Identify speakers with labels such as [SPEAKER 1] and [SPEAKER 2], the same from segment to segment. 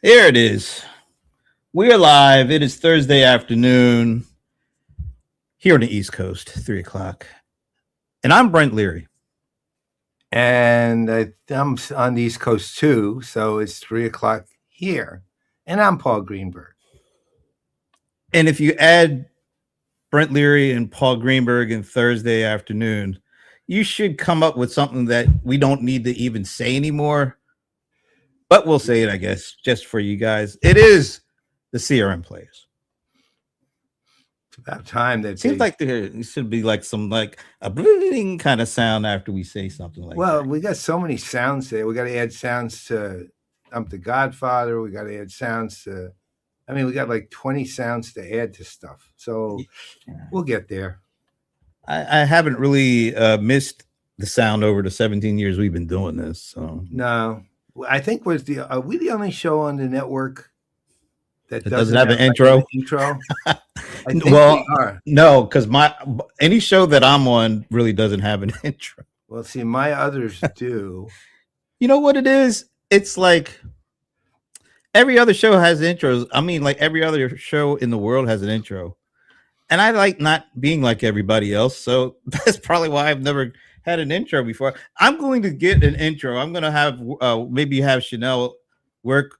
[SPEAKER 1] Here it is. We're live. It is Thursday afternoon here on the East Coast, 3 o'clock. And I'm Brent Leary.
[SPEAKER 2] And I'm on the East Coast too, so it's 3 o'clock here. And I'm Paul Greenberg.
[SPEAKER 1] And if you add Brent Leary and Paul Greenberg in Thursday afternoon, you should come up with something that we don't need to even say anymore. But we'll say it, I guess, just for you guys. It is the CRM Playaz.
[SPEAKER 2] It's about time that
[SPEAKER 1] seems like there should be like some like a bling kind of sound after we say something like that.
[SPEAKER 2] Well, we got so many sounds there. We got to add sounds to I'm the Godfather. We got to add sounds to, we got like 20 sounds to add to stuff. So we'll get there.
[SPEAKER 1] I haven't really missed the sound over the 17 years we've been doing this. So
[SPEAKER 2] no. I think are we the only show on the network that
[SPEAKER 1] doesn't have an intro?
[SPEAKER 2] I think
[SPEAKER 1] well,
[SPEAKER 2] we are.
[SPEAKER 1] No, because any show that I'm on really doesn't have an intro.
[SPEAKER 2] Well, see, my others do.
[SPEAKER 1] You know what it is? It's like every other show has intros. I mean, like every other show in the world has an intro. And I like not being like everybody else. So that's probably why I've never had an intro before. I'm going to get an intro. I'm going to have maybe have Chanel work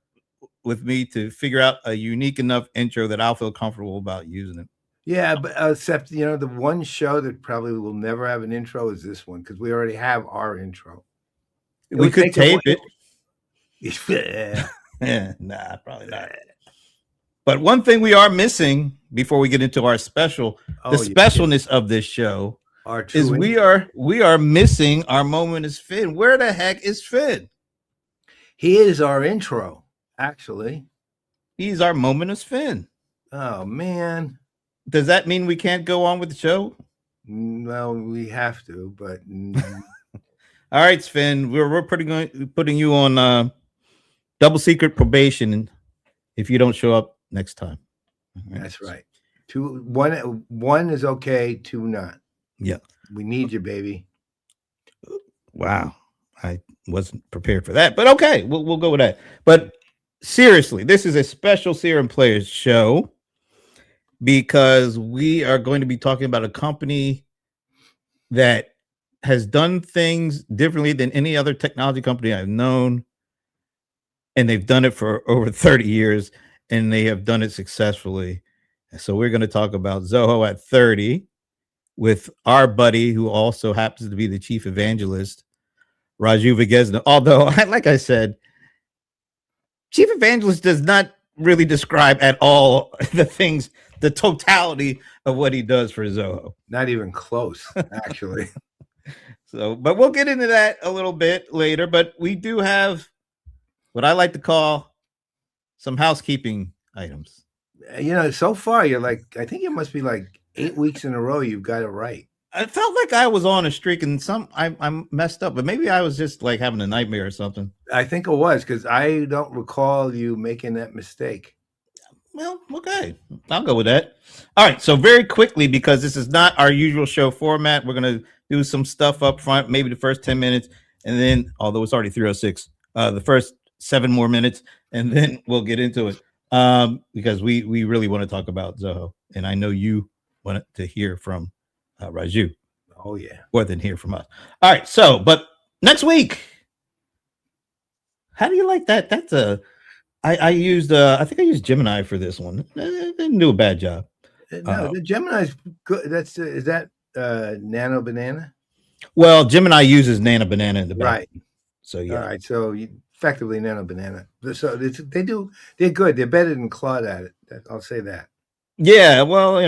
[SPEAKER 1] with me to figure out a unique enough intro that I'll feel comfortable about using it.
[SPEAKER 2] Yeah, but except, the one show that probably will never have an intro is this one because we already have our intro.
[SPEAKER 1] We could tape it.
[SPEAKER 2] Yeah.
[SPEAKER 1] Nah, probably not. But one thing we are missing before we get into our specialness of this show is we are missing our moment is Finn. Where the heck is Finn?
[SPEAKER 2] He is our intro, actually.
[SPEAKER 1] He's our moment is Finn.
[SPEAKER 2] Oh man.
[SPEAKER 1] Does that mean we can't go on with the show?
[SPEAKER 2] Well, we have to, but
[SPEAKER 1] all right, Finn. We're putting you on double secret probation if you don't show up next time.
[SPEAKER 2] That's right. One is okay, two not.
[SPEAKER 1] Yeah.
[SPEAKER 2] We need you, baby.
[SPEAKER 1] Wow. I wasn't prepared for that, but okay, we'll go with that. But seriously, this is a special CRM Playaz show because we are going to be talking about a company that has done things differently than any other technology company I've known. And they've done it for over 30 years and they have done it successfully. So we're going to talk about Zoho at 30 with our buddy who also happens to be the chief evangelist, Raju Vegesna. Although, like I said, chief evangelist does not really describe at all the totality of what he does for Zoho.
[SPEAKER 2] Not even close, actually.
[SPEAKER 1] But we'll get into that a little bit later. But we do have what I like to call some housekeeping items.
[SPEAKER 2] So far you're like, I think it must be like 8 weeks in a row you've got it right.
[SPEAKER 1] I felt like I was on a streak and I'm messed up, but maybe I was just like having a nightmare or something.
[SPEAKER 2] I think it was because I don't recall you making that mistake.
[SPEAKER 1] Well, okay. I'll go with that. All right. So very quickly, because this is not our usual show format, we're going to do some stuff up front, maybe the first 10 minutes. And then, although it's already 3:06, the first 7 more minutes, and then we'll get into it. Because we really want to talk about Zoho. And I know you want to hear from Raju.
[SPEAKER 2] Oh, yeah.
[SPEAKER 1] More than hear from us. All right. So, but next week, how do you like that? That's I used I think I used Gemini for this one. Didn't do a bad job.
[SPEAKER 2] No, the Gemini's good. Is that Nano Banana?
[SPEAKER 1] Well, Gemini uses Nano Banana in the back.
[SPEAKER 2] Right.
[SPEAKER 1] So yeah.
[SPEAKER 2] All right. So effectively Nano Banana. So they're good. They're better than Claude at it. I'll say that.
[SPEAKER 1] Yeah. Well,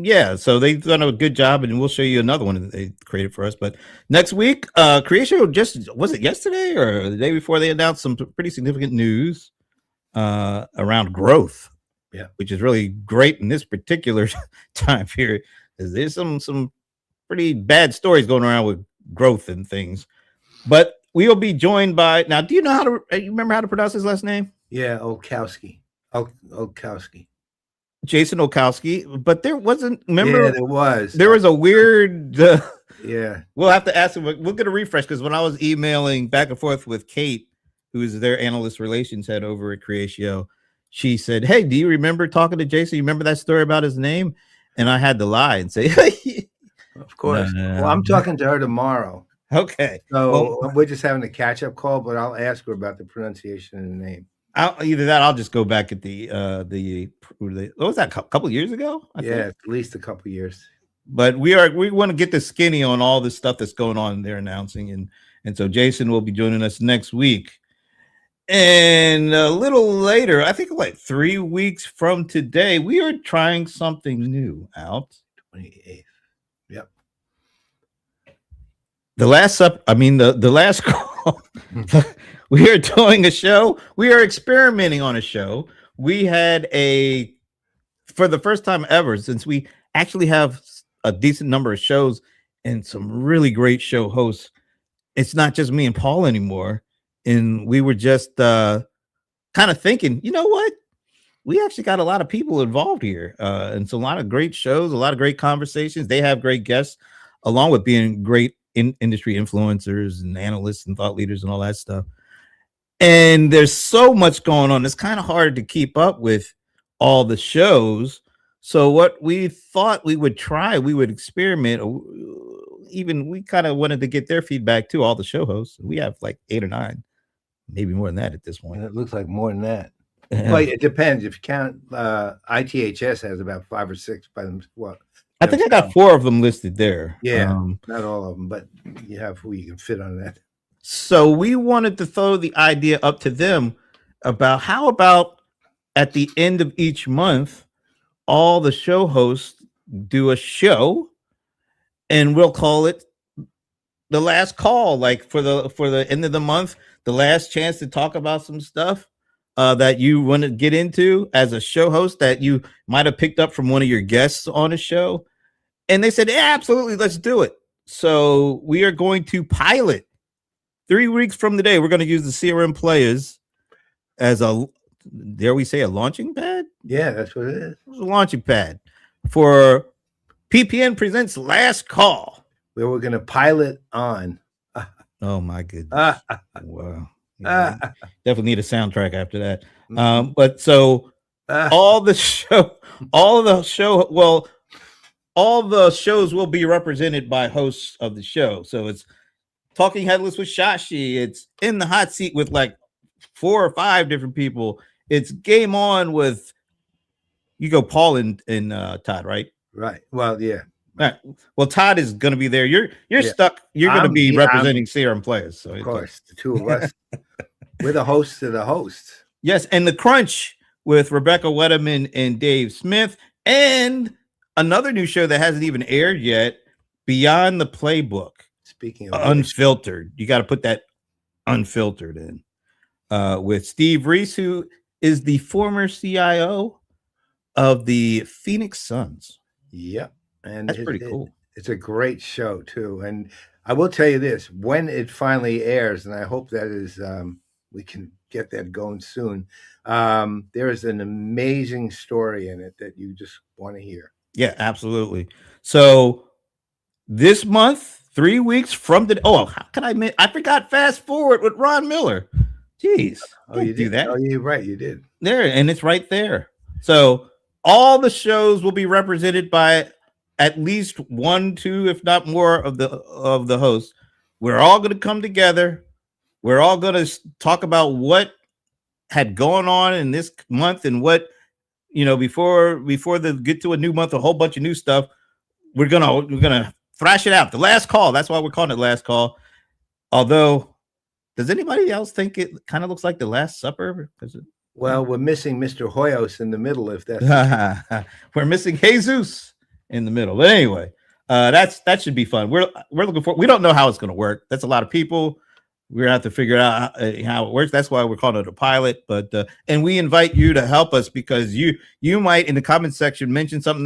[SPEAKER 1] yeah. So they've done a good job, and we'll show you another one that they created for us. But next week, Creation was it yesterday or the day before they announced some pretty significant news around growth.
[SPEAKER 2] Yeah,
[SPEAKER 1] which is really great in this particular time period. Is there's some pretty bad stories going around with growth and things. But we'll be joined by now. Do you remember how to pronounce his last name?
[SPEAKER 2] Yeah, Olkowski. Olkowski.
[SPEAKER 1] Jason Olkowski, but there wasn't. Remember,
[SPEAKER 2] yeah, there was.
[SPEAKER 1] There was a weird.
[SPEAKER 2] Yeah,
[SPEAKER 1] we'll have to ask him. We'll get a refresh because when I was emailing back and forth with Kate, who is their analyst relations head over at Creatio, she said, "Hey, do you remember talking to Jason? You remember that story about his name?" And I had to lie and say,
[SPEAKER 2] Of course.
[SPEAKER 1] No.
[SPEAKER 2] Well, I'm talking to her tomorrow.
[SPEAKER 1] "Okay,
[SPEAKER 2] So
[SPEAKER 1] well,
[SPEAKER 2] we're just having a catch-up call, but I'll ask her about the pronunciation of the name.
[SPEAKER 1] either that, I'll just go back at the what was that, couple years ago? I think.
[SPEAKER 2] At least a couple years.
[SPEAKER 1] But we want to get the skinny on all this stuff that's going on. They're announcing, and so Jason will be joining us next week. And a little later, I think like 3 weeks from today, we are trying something new out.
[SPEAKER 2] 28th. Yep.
[SPEAKER 1] The last the last call. We are doing a show. We are experimenting on a show. We had for the first time ever, since we actually have a decent number of shows and some really great show hosts. It's not just me and Paul anymore. And we were just kind of thinking, you know what? We actually got a lot of people involved here. And so a lot of great shows, a lot of great conversations. They have great guests, along with being great industry influencers and analysts and thought leaders and all that stuff. And there's so much going on. It's kind of hard to keep up with all the shows. So what we thought we would try, we would experiment. Even we kind of wanted to get their feedback too, all the show hosts. We have like 8 or 9, maybe more than that at this point.
[SPEAKER 2] It looks like more than that. Well, it depends. If you count, ITHS has about 5 or 6 by them. What?
[SPEAKER 1] I think I got 4 of them listed there.
[SPEAKER 2] Yeah, not all of them, but you have who you can fit on that.
[SPEAKER 1] So we wanted to throw the idea up to them about how about at the end of each month, all the show hosts do a show, and we'll call it the last call, like for the end of the month, the last chance to talk about some stuff that you want to get into as a show host that you might have picked up from one of your guests on a show. And they said, yeah, absolutely, let's do it. So we are going to pilot 3 weeks from today. We're going to use the CRM Playaz as a launching pad.
[SPEAKER 2] Yeah, that's what it is.
[SPEAKER 1] It's a launching pad for PPN Presents Last Call.
[SPEAKER 2] Where we're going to pilot on.
[SPEAKER 1] Oh my goodness! Wow. Yeah, definitely need a soundtrack after that. But so all the shows will be represented by hosts of the show. So it's Talking Headless with Shashi. It's In the Hot Seat with like 4 or 5 different people. It's Game On with Paul and Todd, right?
[SPEAKER 2] Right. Well, yeah.
[SPEAKER 1] Right. Well, Todd is going to be there. You're stuck. You're going to be representing CRM Playaz. So
[SPEAKER 2] of course, the 2 of us. We're the hosts of the hosts.
[SPEAKER 1] Yes, and the Crunch with Rebecca Wedeman and Dave Smith, and another new show that hasn't even aired yet, Beyond the Playbook.
[SPEAKER 2] Speaking of
[SPEAKER 1] unfiltered, you got to put that unfiltered in with Steve Reese, who is the former CIO of the Phoenix Suns.
[SPEAKER 2] Yep. And
[SPEAKER 1] that's pretty cool.
[SPEAKER 2] It's a great show too. And I will tell you this, when it finally airs, and I hope that is we can get that going soon. There is an amazing story in it that you just want to hear.
[SPEAKER 1] Yeah, absolutely. So this month, 3 weeks from the how can I forgot Fast Forward with Ron Miller. Jeez.
[SPEAKER 2] Oh, you
[SPEAKER 1] do that?
[SPEAKER 2] Oh, you're right, you did.
[SPEAKER 1] There, and it's right there. So all the shows will be represented by at least 1, 2, if not more of the hosts. We're all going to come together. We're all going to talk about what had gone on in this month and what, before the get to a new month, a whole bunch of new stuff. We're gonna thrash it out. The last call. That's why we're calling it Last Call. Although, does anybody else think it kind of looks like The Last Supper?
[SPEAKER 2] Well, we're missing Mr. Hoyos in the middle. If that's
[SPEAKER 1] we're missing Jesus in the middle. But anyway, that should be fun. We're looking for. We don't know how it's going to work. That's a lot of people. We're gonna have to figure out how it works. That's why we're calling it a pilot. But and we invite you to help us, because you might in the comment section mention something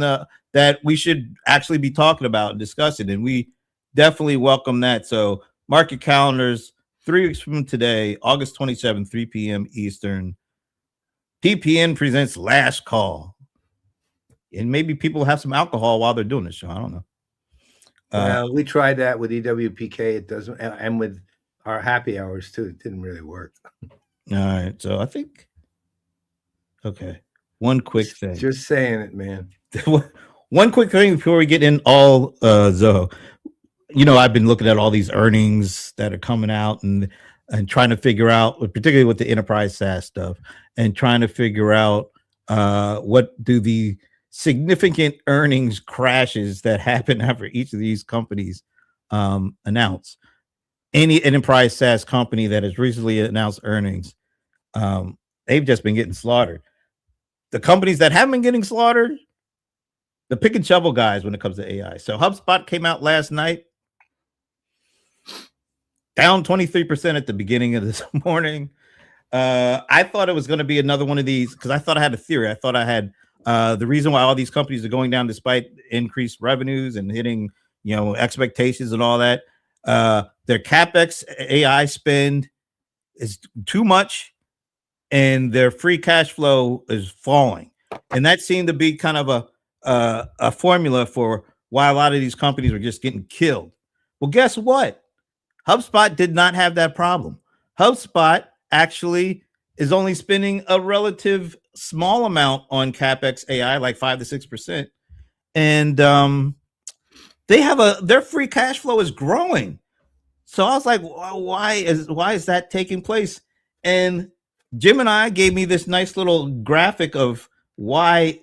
[SPEAKER 1] that we should actually be talking about and discussing, and we definitely welcome that. So mark your calendars. 3 weeks from today, August 27th, 3 p.m. Eastern. PPN Presents Last Call. And maybe people have some alcohol while they're doing the show. I don't know.
[SPEAKER 2] We tried that with EWPK. It doesn't, and with our happy hours too. It didn't really work.
[SPEAKER 1] All right. So I think, okay. One quick thing.
[SPEAKER 2] Just saying it, man.
[SPEAKER 1] One quick thing before we get in all Zoho. You know, I've been looking at all these earnings that are coming out and trying to figure out, particularly with the enterprise SaaS stuff, and trying to figure out what do the significant earnings crashes that happen after each of these companies announce. Any enterprise SaaS company that has recently announced earnings, they've just been getting slaughtered. The companies that haven't been getting slaughtered, the pick and shovel guys when it comes to AI. So HubSpot came out last night, down 23% at the beginning of this morning. I thought it was going to be another one of these because I thought I had a theory. I thought I had the reason why all these companies are going down despite increased revenues and hitting, you know, expectations and all that. Their CapEx AI spend is too much and their free cash flow is falling. And that seemed to be kind of a formula for why a lot of these companies were just getting killed. Well, guess what? HubSpot did not have that problem. HubSpot actually is only spending a relative small amount on CapEx AI, like 5 to 6%. And they have their free cash flow is growing. So I was like, why is that taking place? And Gemini gave me this nice little graphic of why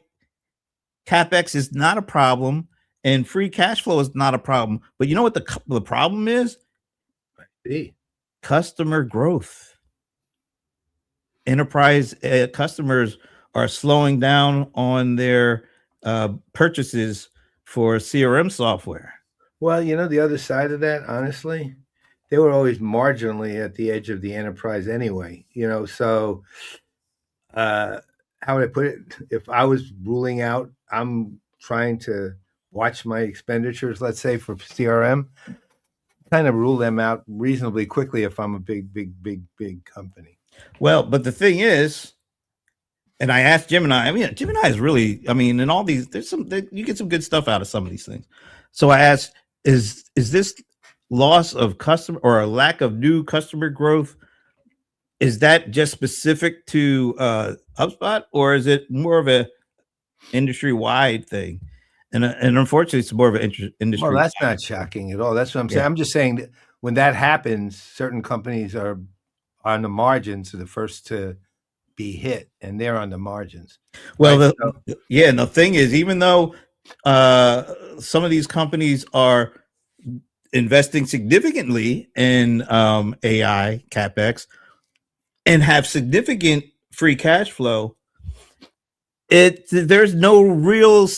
[SPEAKER 1] CapEx is not a problem and free cash flow is not a problem. But you know what the problem is? Customer growth. Enterprise customers are slowing down on their purchases for CRM software.
[SPEAKER 2] Well, you know, the other side of that, honestly, they were always marginally at the edge of the enterprise anyway, you know. So how would I put it? If I was ruling out, I'm trying to watch my expenditures, let's say for CRM, kind of rule them out reasonably quickly if I'm a big company.
[SPEAKER 1] Well, but the thing is, and I asked Gemini, I mean, Gemini is really, I mean, in all these, you get some good stuff out of some of these things. So I asked, is this loss of customer or a lack of new customer growth, is that just specific to HubSpot, or is it more of a industry-wide thing? And unfortunately, it's more of an industry.
[SPEAKER 2] Well, that's not shocking at all. That's what I'm saying. I'm just saying that when that happens, certain companies are on the margins, are the first to be hit, and they're on the margins.
[SPEAKER 1] Well, right? And the thing is, even though some of these companies are investing significantly in AI CapEx and have significant free cash flow, there's no real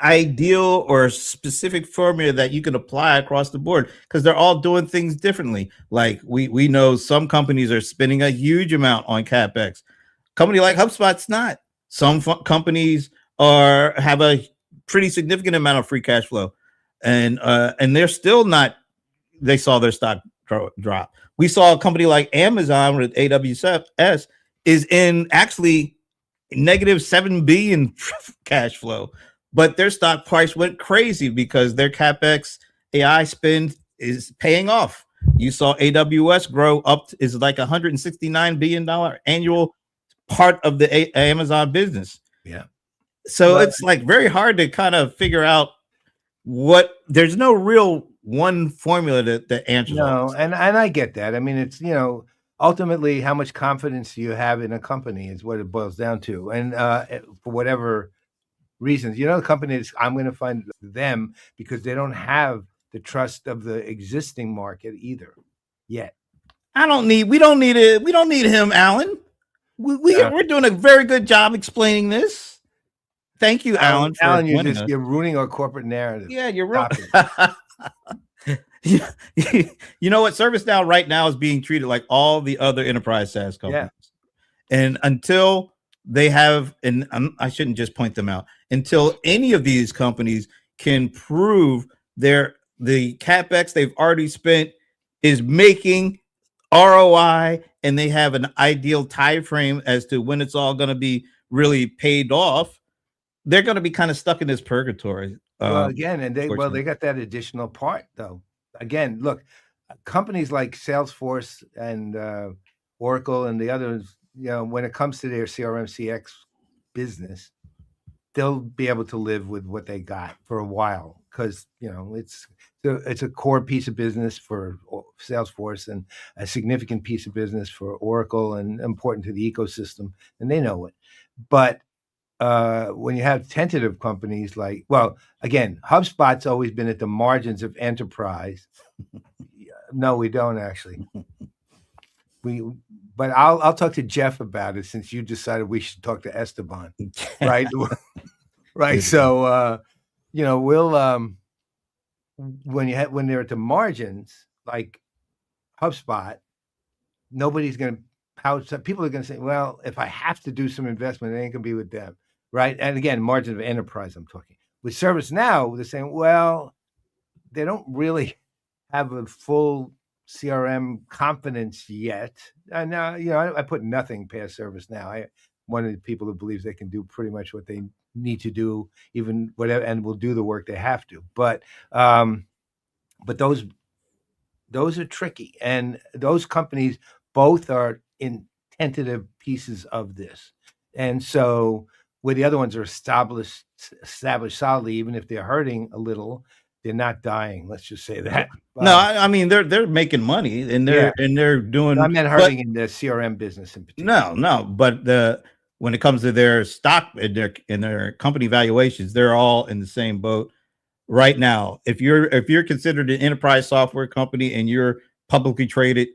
[SPEAKER 1] ideal or specific formula that you can apply across the board because they're all doing things differently. Like we know some companies are spending a huge amount on CapEx. Company like HubSpot's not. Some companies have a pretty significant amount of free cash flow, and they're still not. They saw their stock drop. We saw a company like Amazon with AWS is in actually negative 7 billion cash flow, but their stock price went crazy because their CapEx AI spend is paying off. You saw AWS grow up is like $169 billion annual part of the Amazon business.
[SPEAKER 2] Yeah.
[SPEAKER 1] So it's like very hard to kind of figure out there's no real one formula that answers.
[SPEAKER 2] No, and I get that. I mean, it's, you know, ultimately how much confidence you have in a company is what it boils down to. And for whatever reasons, you know, the companies, I'm going to find them because they don't have the trust of the existing market either yet.
[SPEAKER 1] We don't need him, Alan. We're doing a very good job explaining this. Thank you, Alan.
[SPEAKER 2] Alan, you're ruining our corporate narrative.
[SPEAKER 1] Yeah, you're right. You know what? ServiceNow right now is being treated like all the other enterprise SaaS companies. Yeah. And until they have, and I shouldn't just point them out, until any of these companies can prove the CapEx they've already spent is making ROI and they have an ideal time frame as to when it's all going to be really paid off, they're going to be kind of stuck in this purgatory.
[SPEAKER 2] Well, again, and they got that additional part though. Again, look, companies like Salesforce and Oracle and the others, when it comes to their CRM CX business, they'll be able to live with what they got for a while because it's a core piece of business for Salesforce and a significant piece of business for Oracle and important to the ecosystem, and they know it. But when you have tentative companies again, HubSpot's always been at the margins of enterprise. No, we don't actually. But I'll talk to Jeff about it since you decided we should talk to Esteban, right? Right. So we'll when they're at the margins like HubSpot, nobody's going to people are going to say, well, if I have to do some investment, it ain't going to be with them, right? And again, margin of enterprise, I'm talking. With ServiceNow, they're saying, well, they don't really have a full CRM confidence yet. And now, I put nothing past ServiceNow. I'm one of the people who believes they can do pretty much what they need to do, even whatever, and will do the work they have to. But those are tricky, and those companies both are in tentative pieces of this. And so where the other ones are established solidly, even if they're hurting a little, they're not dying. Let's just say that.
[SPEAKER 1] No, I mean they're making money and they're doing.
[SPEAKER 2] I meant hurting in the CRM business in particular.
[SPEAKER 1] No, but when it comes to their stock and their company valuations, they're all in the same boat right now. If you're considered an enterprise software company and you're publicly traded,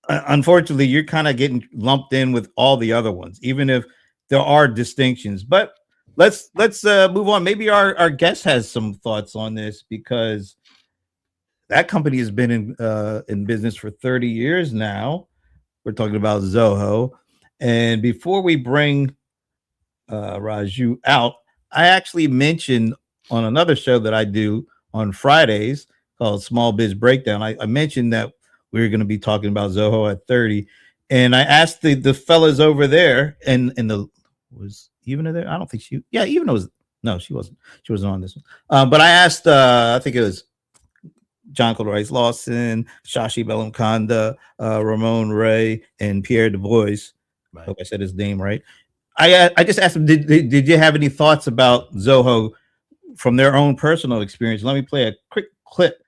[SPEAKER 1] unfortunately, you're kind of getting lumped in with all the other ones, even if there are distinctions. But let's move on. Maybe our guest has some thoughts on this because that company has been in business for 30 years now. We're talking about Zoho. And before we bring Raju out, I actually mentioned on another show that I do on Fridays called Small Biz Breakdown. I mentioned that we were going to be talking about Zoho at 30. And I asked the fellas over there, and was Ivana there? I don't think Ivana was. No, she wasn't. She wasn't on this one. But I asked, I think it was John Colorice Lawson, Shashi Belamkanda, Ramon Ray, and Pierre Du Bois. Right. I hope I said his name right. I just asked him, did you have any thoughts about Zoho from their own personal experience? Let me play a quick clip,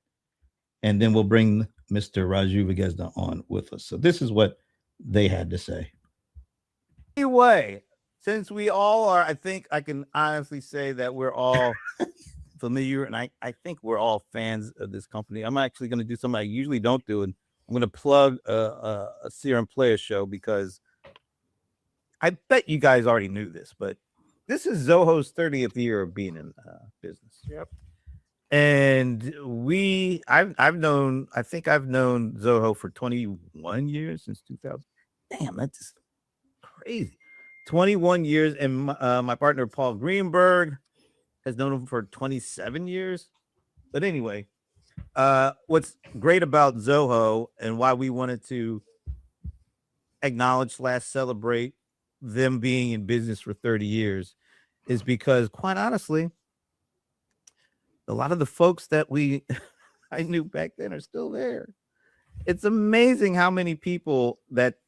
[SPEAKER 1] and then we'll bring Mr. Raju Vegesna on with us. So this is what they had to say. Anyway, since we all are, I think I can honestly say that we're all familiar, and I think we're all fans of this company. I'm actually going to do something I usually don't do, and I'm going to plug a CRM Playaz show because I bet you guys already knew this, but this is Zoho's 30th year of being in business. Yep. And I've known Zoho for 21 years, since 2000. Damn, that's just crazy. 21 years, and my partner Paul Greenberg has known him for 27 years. But anyway, what's great about Zoho and why we wanted to acknowledge / celebrate them being in business for 30 years is because, quite honestly, a lot of the folks that I knew back then are still there. It's amazing how many people that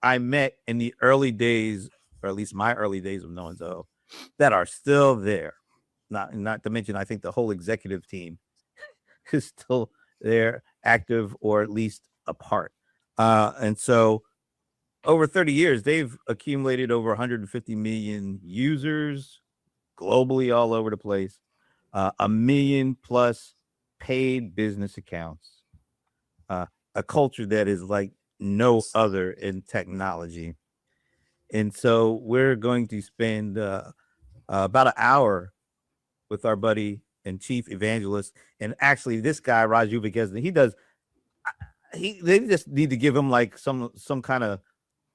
[SPEAKER 1] I met in the early days, or at least my early days of knowing Zoho, that are still there. Not to mention, I think the whole executive team is still there, active, or at least a part. And so over 30 years, they've accumulated over 150 million users globally, all over the place. 1 million plus paid business accounts. A culture that is like no other in technology. And so we're going to spend about an hour with our buddy and chief evangelist. And actually, this guy, Raju Vegesna, they just need to give him like some kind of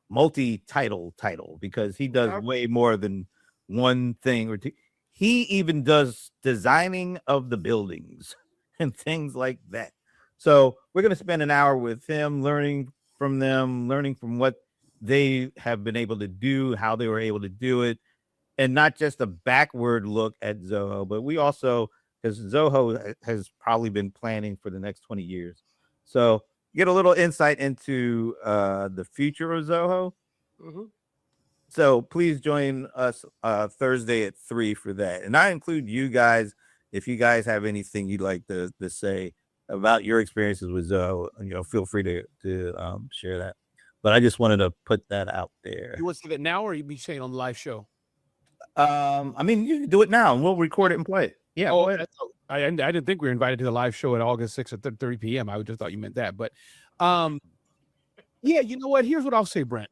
[SPEAKER 1] multi-title because he does way more than one thing or two. He even does designing of the buildings and things like that. So we're going to spend an hour with him, learning from them, learning from what they have been able to do, how they were able to do it, and not just a backward look at Zoho, but we also, because Zoho has probably been planning for the next 20 years. So get a little insight into the future of Zoho.
[SPEAKER 3] Mm-hmm.
[SPEAKER 1] So please join us Thursday at 3 for that. And I include you guys if you guys have anything you'd like to say about your experiences with Zoho, feel free to share that. But I just wanted to put that out there.
[SPEAKER 3] You want to say that now, or you be saying on the live show?
[SPEAKER 1] I mean, you can do it now, and we'll record it and play it. Yeah.
[SPEAKER 3] Oh, I didn't think we were invited to the live show at August 6th at 30 p.m. I just thought you meant that. But yeah, you know what? Here's what I'll say, Brent.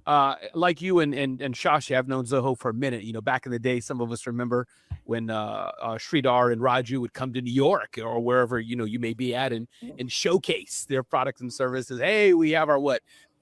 [SPEAKER 3] Like you and Shashi, I've known Zoho for a minute. Back in the day, some of us remember when Sridhar and Raju would come to New York or wherever you may be at and showcase their products and services. Hey, we have our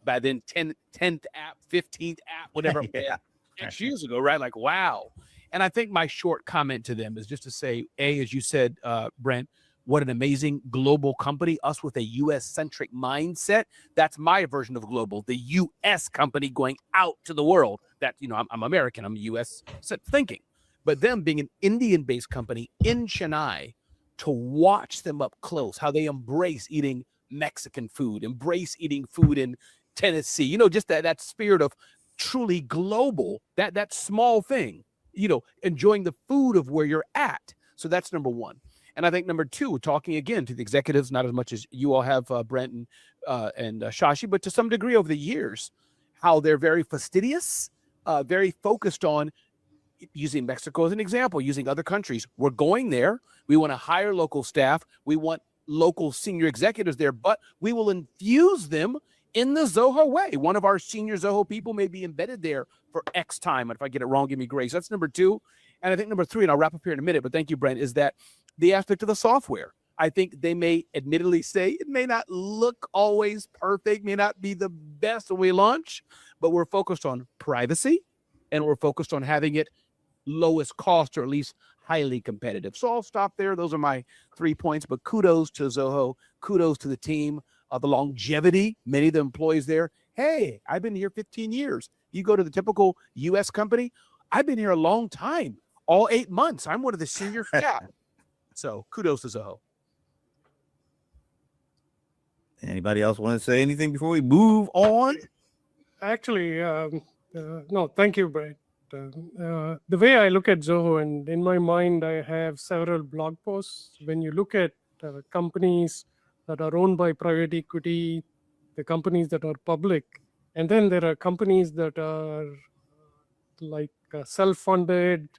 [SPEAKER 3] by then 10th app, 15th app, whatever.
[SPEAKER 1] Yeah.
[SPEAKER 3] 6 years ago, right? Like, wow. And I think my short comment to them is just to say, as you said, Brent, what an amazing global company, us with a U.S.-centric mindset. That's my version of global, the U.S. company going out to the world. That, I'm American, I'm U.S. thinking. But them being an Indian-based company in Chennai, to watch them up close, how they embrace eating Mexican food, embrace eating food in Tennessee, just that spirit of truly global, that small thing, enjoying the food of where you're at. So that's number one. And I think number two, talking again to the executives, not as much as you all have, Brent and Shashi, but to some degree over the years, how they're very fastidious, very focused on using Mexico as an example, using other countries. We're going there. We want to hire local staff. We want local senior executives there, but we will infuse them in the Zoho way. One of our senior Zoho people may be embedded there for X time. And if I get it wrong, give me grace. That's number two. And I think number three, and I'll wrap up here in a minute, but thank you, Brent, is that the aspect of the software. I think they may admittedly say it may not look always perfect, may not be the best when we launch, but we're focused on privacy and we're focused on having it lowest cost or at least highly competitive. So I'll stop there. Those are my 3 points, but kudos to Zoho. Kudos to the team. The longevity, many of the employees there. Hey, I've been here 15 years. You go to the typical U.S. company, I've been here a long time, all 8 months. I'm one of the senior staff. So kudos to Zoho.
[SPEAKER 1] Anybody else want to say anything before we move on?
[SPEAKER 4] Actually, no, thank you, Brett. The way I look at Zoho, and in my mind, I have several blog posts. When you look at companies that are owned by private equity, the companies that are public, and then there are companies that are like self-funded,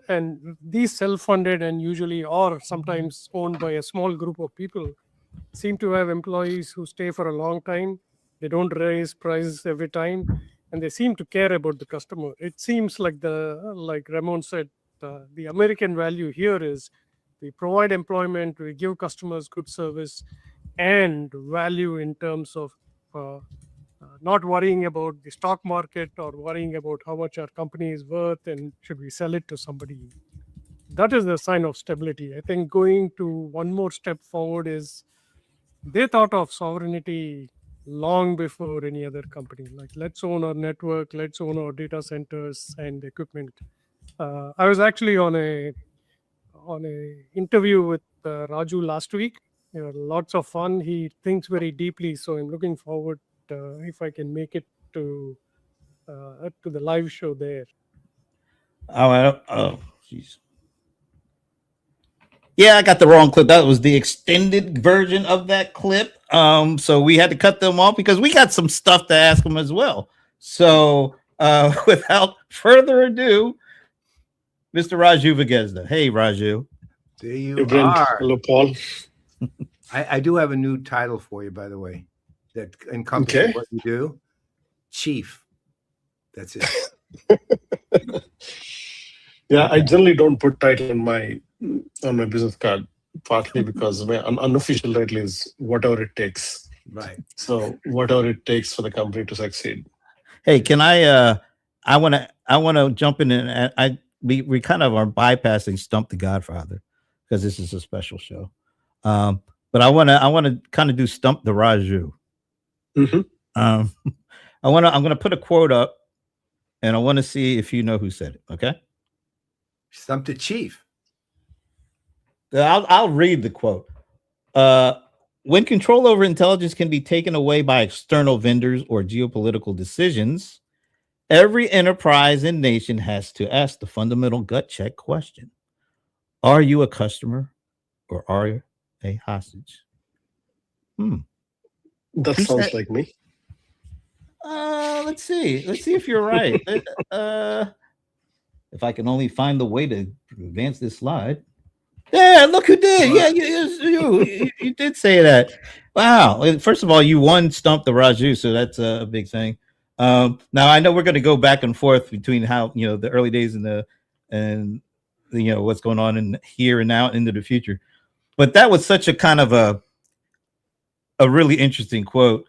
[SPEAKER 4] and these self-funded and usually or sometimes owned by a small group of people seem to have employees who stay for a long time. They don't raise prices every time, and they seem to care about the customer. It seems like like Ramon said, the American value here is we provide employment, we give customers good service and value in terms of not worrying about the stock market or worrying about how much our company is worth and should we sell it to somebody. That is the sign of stability. I think going to one more step forward is they thought of sovereignty long before any other company. Like, let's own our network, let's own our data centers and equipment. I was actually on a interview with Raju last week. Lots of fun. He thinks very deeply, so I'm looking forward if I can make it to the live show there.
[SPEAKER 1] Oh, jeez. Yeah, I got the wrong clip. That was the extended version of that clip. So we had to cut them off because we got some stuff to ask them as well. So without further ado, Mr. Raju Vegesna. Hey, Raju.
[SPEAKER 2] There you
[SPEAKER 5] Hey, Brent.
[SPEAKER 2] are.
[SPEAKER 5] Hello, Paul.
[SPEAKER 2] I do have a new title for you, by the way, that encompasses
[SPEAKER 5] Okay.
[SPEAKER 2] what you do. Chief. That's it.
[SPEAKER 5] Yeah, I generally don't put title on my business card, partly because my unofficial title is whatever it takes.
[SPEAKER 2] Right.
[SPEAKER 5] So whatever it takes for the company to succeed.
[SPEAKER 1] Hey, can I want to jump in and we kind of are bypassing Stump the Godfather because this is a special show. But I want to kind of do Stump the Raju.
[SPEAKER 5] Mm-hmm.
[SPEAKER 1] I'm going to put a quote up and I want to see if you know who said it. Okay.
[SPEAKER 2] Stump the chief.
[SPEAKER 1] I'll read the quote. When control over intelligence can be taken away by external vendors or geopolitical decisions, every enterprise and nation has to ask the fundamental gut check question: are you a customer or are you a hostage?
[SPEAKER 5] That
[SPEAKER 1] Who
[SPEAKER 5] sounds
[SPEAKER 1] said-
[SPEAKER 5] like me.
[SPEAKER 1] Let's see. Let's see if you're right. If I can only find the way to advance this slide. Yeah, look who did. Yeah, you did say that. Wow. First of all, you won Stump the Raju, so that's a big thing. Now I know we're going to go back and forth between how the early days and what's going on in here and now into the future. But that was such a kind of a really interesting quote.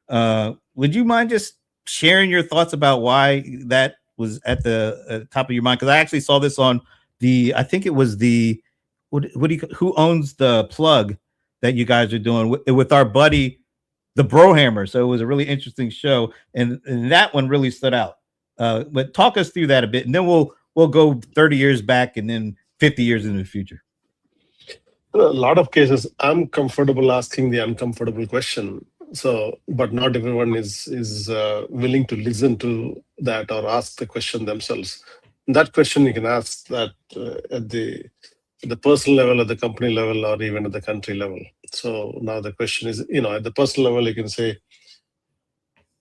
[SPEAKER 1] Would you mind just sharing your thoughts about why that was at the top of your mind? Because I actually saw this on I think it was who owns the plug that you guys are doing with our buddy, the Brohammer. So it was a really interesting show, and that one really stood out. But talk us through that a bit, and then we'll go 30 years back and then 50 years into the future.
[SPEAKER 5] In a lot of cases, I'm comfortable asking the uncomfortable question. So, but not everyone is willing to listen to that or ask the question themselves. That question you can ask that at the personal level, at the company level, or even at the country level. So now the question is, at the personal level, you can say,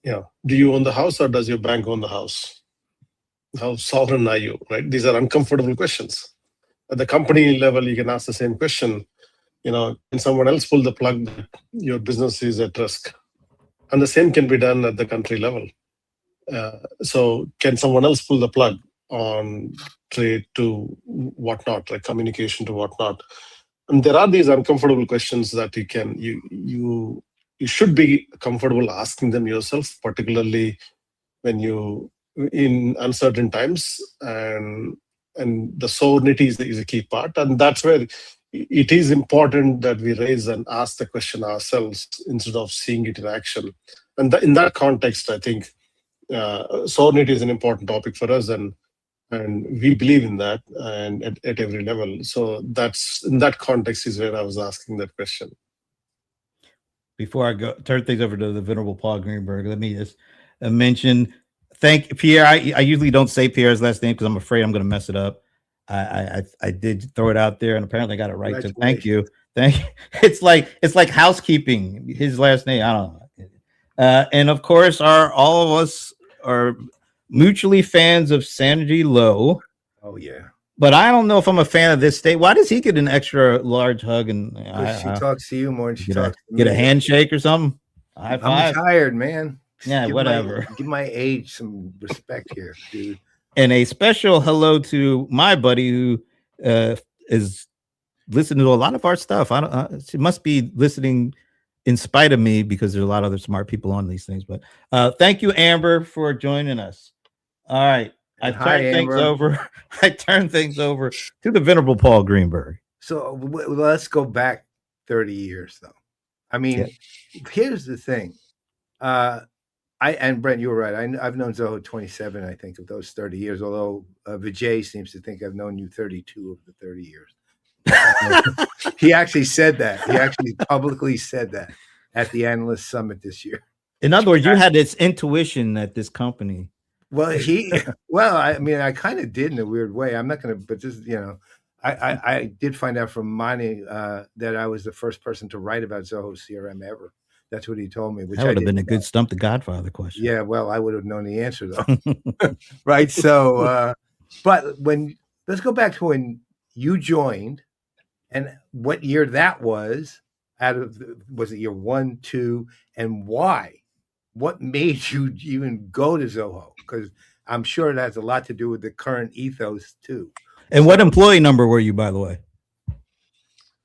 [SPEAKER 5] do you own the house or does your bank own the house? How sovereign are you, right? These are uncomfortable questions. At the company level, you can ask the same question. Can someone else pull the plug that your business is at risk? And the same can be done at the country level. So can someone else pull the plug on trade to whatnot, like communication to whatnot? And there are these uncomfortable questions that you should be comfortable asking them yourself, particularly when you in uncertain times, and the sovereignty is a key part. And that's where it is important that we raise and ask the question ourselves instead of seeing it in action. And in that context, I think sovereignty is an important topic for us, and we believe in that, and at every level. So that's in that context is where I was asking that question.
[SPEAKER 1] Before I turn things over to the venerable Paul Greenberg, let me just mention, thank Pierre. I usually don't say Pierre's last name because I'm afraid I'm going to mess it up. I did throw it out there, and apparently I got it right. So thank you. It's like housekeeping. His last name, I don't know. And of course, all of us are mutually fans of Sandy Lowe.
[SPEAKER 2] Oh yeah.
[SPEAKER 1] But I don't know if I'm a fan of this state. Why does he get an extra large hug? And
[SPEAKER 2] she talks to you more than she talks to me.
[SPEAKER 1] Get a handshake or something? High five.
[SPEAKER 2] I'm tired, man.
[SPEAKER 1] Yeah, whatever.
[SPEAKER 2] Give my age some respect here, dude.
[SPEAKER 1] And a special hello to my buddy who is listening to a lot of our stuff. She must be listening in spite of me because there's a lot of other smart people on these things. But thank you, Amber, for joining us. All right. I turn things over to the venerable Paul Greenberg.
[SPEAKER 2] So let's go back 30 years, though. I mean, here's the thing. And Brent, you were right. I've known Zoho 27, I think, of those 30 years, although Vijay seems to think I've known you 32 of the 30 years. He actually said that. He actually publicly said that at the Analyst Summit this year.
[SPEAKER 1] In other words, you had this intuition that this company.
[SPEAKER 2] Well, I mean, I kind of did in a weird way. I'm not going to, but this, I did find out from Mani that I was the first person to write about Zoho CRM ever. That's what he told me. Which
[SPEAKER 1] that would have been a good Stump the Godfather question.
[SPEAKER 2] Yeah, well, I would have known the answer though. Right. So, but let's go back to when you joined, and what year that was. Was it year 1, 2, and why? What made you even go to Zoho? Because I'm sure it has a lot to do with the current ethos too.
[SPEAKER 1] And what employee number were you, by the way?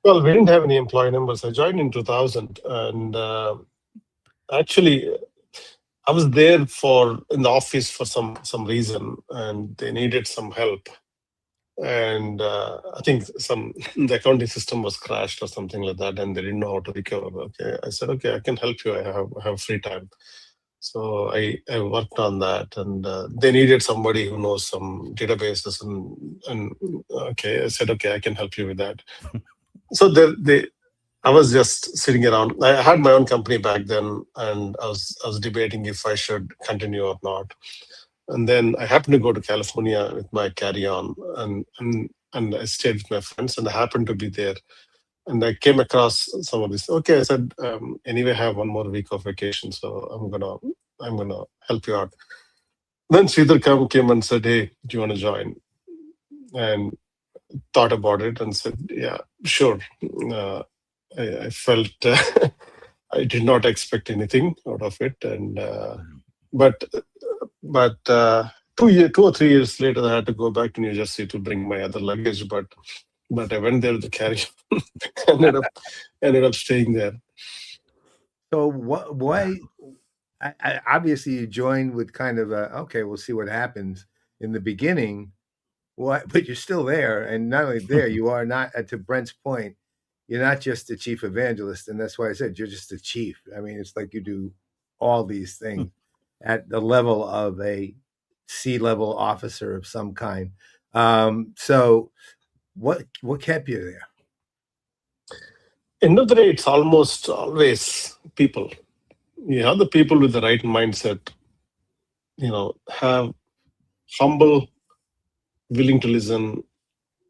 [SPEAKER 5] Well, we didn't have any employee numbers. I joined in 2000, and actually, I was there in the office for some reason, and they needed some help. And I think the accounting system was crashed or something like that, and they didn't know how to recover. Okay, I said, okay, I can help you. I have free time. So I worked on that, and they needed somebody who knows some databases, and okay, I said, okay, I can help you with that. So I was just sitting around. I had my own company back then, and I was debating if I should continue or not. And then I happened to go to California with my carry-on, and I stayed with my friends, and I happened to be there. And I came across some of this. Okay, I said, anyway, I have one more week of vacation, so I'm gonna help you out. Then Sridhar came and said, hey, do you want to join? And thought about it and said, yeah, sure. I felt I did not expect anything out of it, and but 2 or 3 years later, I had to go back to New Jersey to bring my other luggage. But I went there with the carry. ended up staying there.
[SPEAKER 2] So why? Obviously, you joined with kind of a okay. We'll see what happens in the beginning. Why? But you're still there, and not only there, you are not. To Brent's point, you're not just the chief evangelist, and that's why I said you're just the chief. I mean, it's like you do all these things at the level of a C-level officer of some kind. So, what kept you there?
[SPEAKER 5] End of the day, it's almost always people. You have the people with the right mindset. Have humble, willing to listen,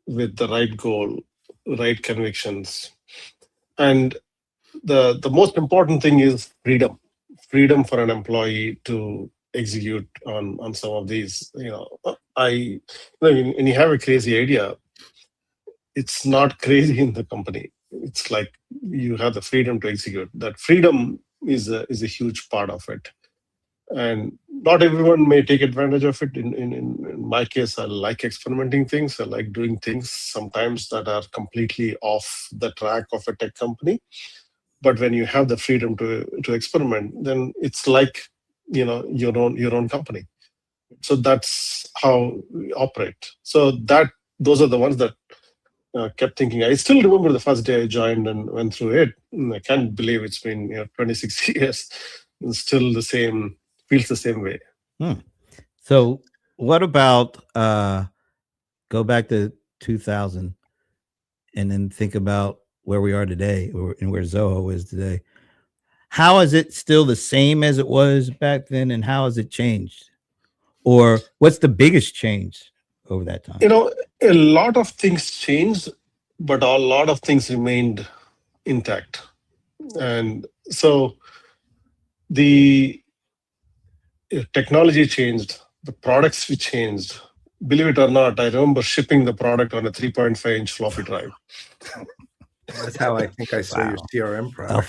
[SPEAKER 5] with the right goal, right convictions, and the most important thing is freedom for an employee to execute on some of these. When you have a crazy idea, it's not crazy in the company. It's like you have the freedom to execute. That freedom is a huge part of it, and not everyone may take advantage of it. In my case, I like experimenting things. I like doing things sometimes that are completely off the track of a tech company. But when you have the freedom to experiment, then it's like your own company. So that's how we operate. So those are the ones that kept thinking. I still remember the first day I joined and went through it. And I can't believe it's been 26 years and still feels the same way.
[SPEAKER 1] So what about go back to 2000 and then think about where we are today and where Zoho is today? How is it still the same as it was back then, and how has it changed? Or what's the biggest change over that time?
[SPEAKER 5] A lot of things changed, but a lot of things remained intact. And so the technology changed, the products we changed. Believe it or not, I remember shipping the product on a 3.5-inch floppy drive.
[SPEAKER 2] That's how I think I saw your CRM product.
[SPEAKER 1] A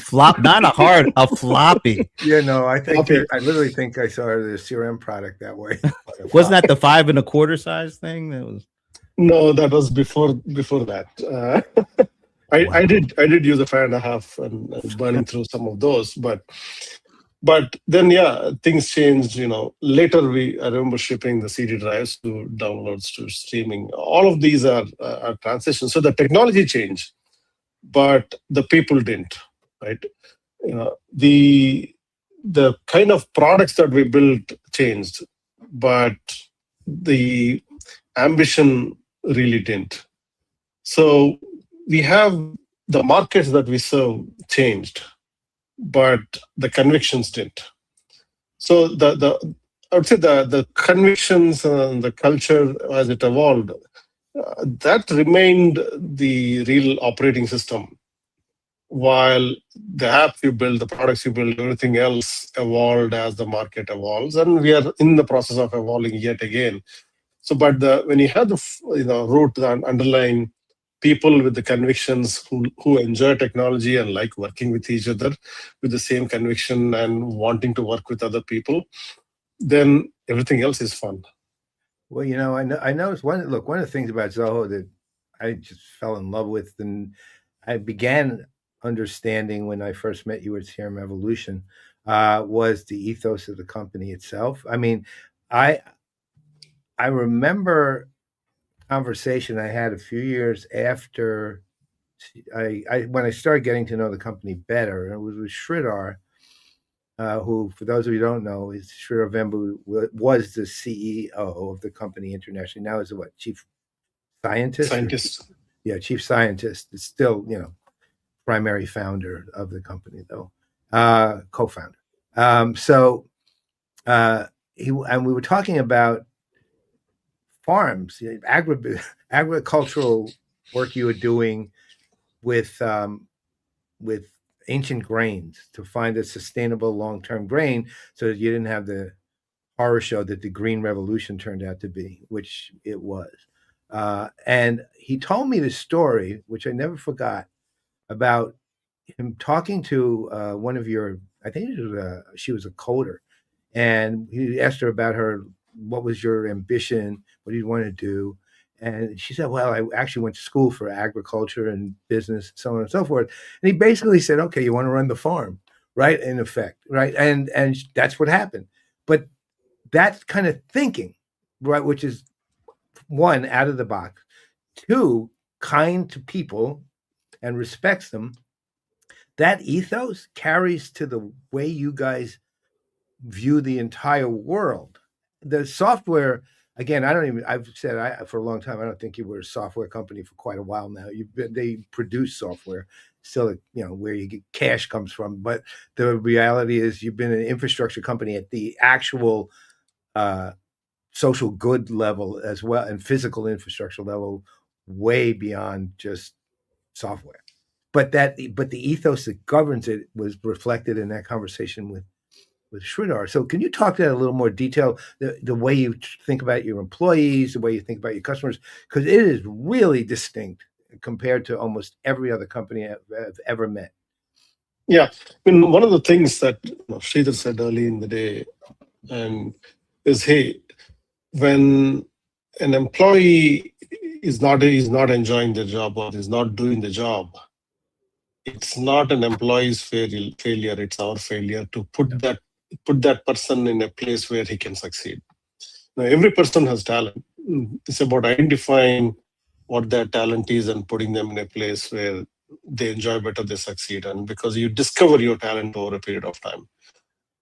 [SPEAKER 1] floppy.
[SPEAKER 2] Yeah, no, I literally think I saw the CRM product that way.
[SPEAKER 1] Wasn't that the 5 1/4 size thing? That was.
[SPEAKER 5] No, that was before that. I did use a 5.5 and burning through some of those, but then things changed. Later I remember shipping the CD drives to downloads to streaming. All of these are transitions. So the technology changed, but the people didn't. Right? The kind of products that we built changed, but the ambition really didn't. So we have the markets that we serve changed, but the convictions didn't. So I would say the convictions and the culture as it evolved, that remained the real operating system. While the app you build, the products you build, everything else evolved as the market evolves, and we are in the process of evolving yet again. So, but when you have the root, the underlying people with the convictions who enjoy technology and like working with each other with the same conviction and wanting to work with other people, then everything else is fun.
[SPEAKER 2] Well, I noticed one of the things about Zoho that I just fell in love with, and I began understanding when I first met you at CRM Evolution, was the ethos of the company itself. I mean, I remember a conversation I had a few years after when I started getting to know the company better, and it was with Sridhar, who, for those of you who don't know, is Sridhar Vembu, was the CEO of the company internationally. Now is what, chief scientist?
[SPEAKER 5] Scientist.
[SPEAKER 2] Yeah, chief scientist. It's still, primary founder of the company, though, co-founder. And we were talking about farms, agricultural work you were doing with ancient grains to find a sustainable long-term grain, so that you didn't have the horror show that the Green Revolution turned out to be, which it was. And he told me this story, which I never forgot, about him talking to one of your, I think it was she was a coder, and he asked her about what was your ambition, what do you want to do? And she said, well, I actually went to school for agriculture and business, so on and so forth. And he basically said, okay, you want to run the farm, right? In effect, right? And that's what happened. But that kind of thinking, right, which is one, out of the box, two, kind to people and respects them, that ethos carries to the way you guys view the entire world. The software, again, I've said for a long time, I don't think you were a software company for quite a while now. They produce software, still, where you get cash comes from. But the reality is you've been an infrastructure company at the actual social good level as well, and physical infrastructure level, way beyond just software. But the ethos that governs it was reflected in that conversation with Sridhar. So can you talk to that in a little more detail, the way you think about your employees, the way you think about your customers, because it is really distinct compared to almost every other company I've ever met.
[SPEAKER 5] Yeah, I mean, one of the things that Sridhar said early in the day, and is, hey, when an employee is not enjoying their job or is not doing the job, it's not an employee's failure. It's our failure to put that person in a place where he can succeed. Now, every person has talent. It's about identifying what their talent is and putting them in a place where they enjoy better, they succeed. And because you discover your talent over a period of time.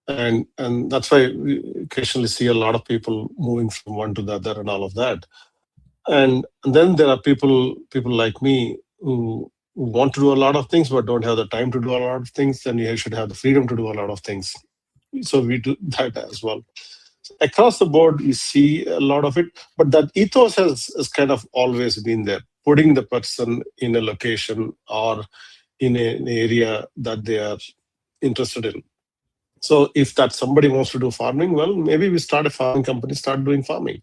[SPEAKER 5] And that's why we occasionally see a lot of people moving from one to the other and all of that. And then there are people like me who want to do a lot of things but don't have the time to do a lot of things. Then you should have the freedom to do a lot of things. So we do that as well. So across the board, you see a lot of it, but that ethos has kind of always been there, putting the person in a location or in an area that they are interested in. So if that somebody wants to do farming, well, maybe we start a farming company, start doing farming.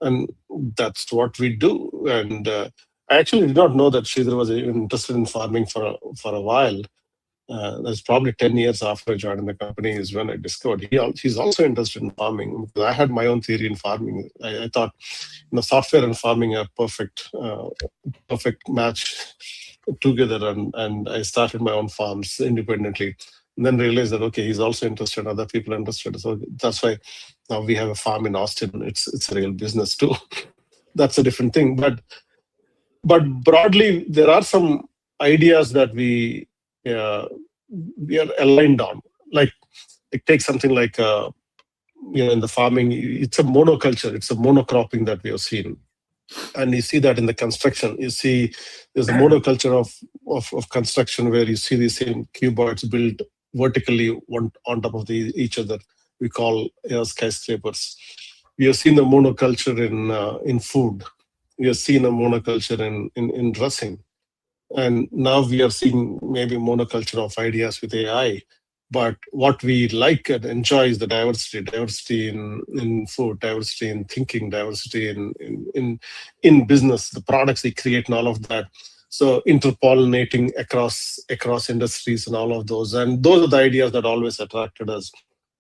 [SPEAKER 5] And that's what we do. And I actually did not know that Sridhar was even interested in farming for a while. That's probably 10 years after I joined the company is when I discovered he's also interested in farming. Because I had my own theory in farming. I thought, software and farming are perfect match together. And I started my own farms independently. And then realized that, okay, he's also interested, other people are interested. So that's why now we have a farm in Austin. It's a real business too. That's a different thing. But broadly, there are some ideas that we are aligned on. Like, it takes something like, in the farming, it's a monoculture. It's a monocropping that we have seen. And you see that in the construction. You see there's a monoculture of construction where you see the same cuboids built vertically one on top of each other. We call skyscrapers. We have seen the monoculture in food. We have seen a monoculture in dressing. And now we are seeing maybe monoculture of ideas with AI. But what we like and enjoy is the diversity in food, diversity in thinking, diversity in business, the products they create and all of that. So interpollinating across industries and all of those. And those are the ideas that always attracted us.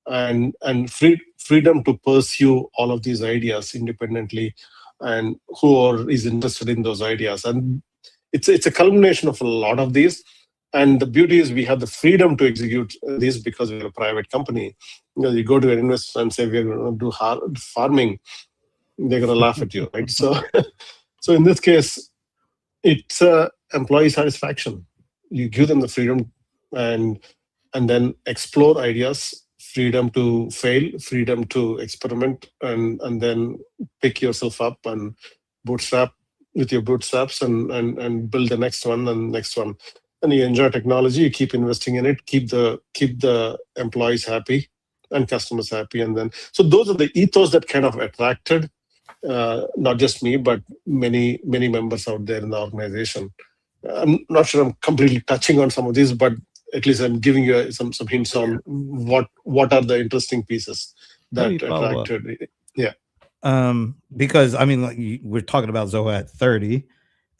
[SPEAKER 5] And freedom to pursue all of these ideas independently, and who is interested in those ideas. And it's a culmination of a lot of these. And the beauty is we have the freedom to execute these because we're a private company. You go to an investor and say, we're going to do farming, they're going to laugh at you, right? So in this case, it's employee satisfaction. You give them the freedom and then explore ideas, freedom to fail, freedom to experiment, and then pick yourself up and bootstrap with your bootstraps and build the next one and next one. and you enjoy technology, you keep investing in it, keep the employees happy and customers happy. And then, so those are the ethos that kind of attracted not just me, but many members out there in the organization. I'm not sure I'm completely touching on some of these, but at least I'm giving you some hints on what are the interesting pieces that attracted. Yeah.
[SPEAKER 1] Because I mean, like we're talking about Zoho at 30.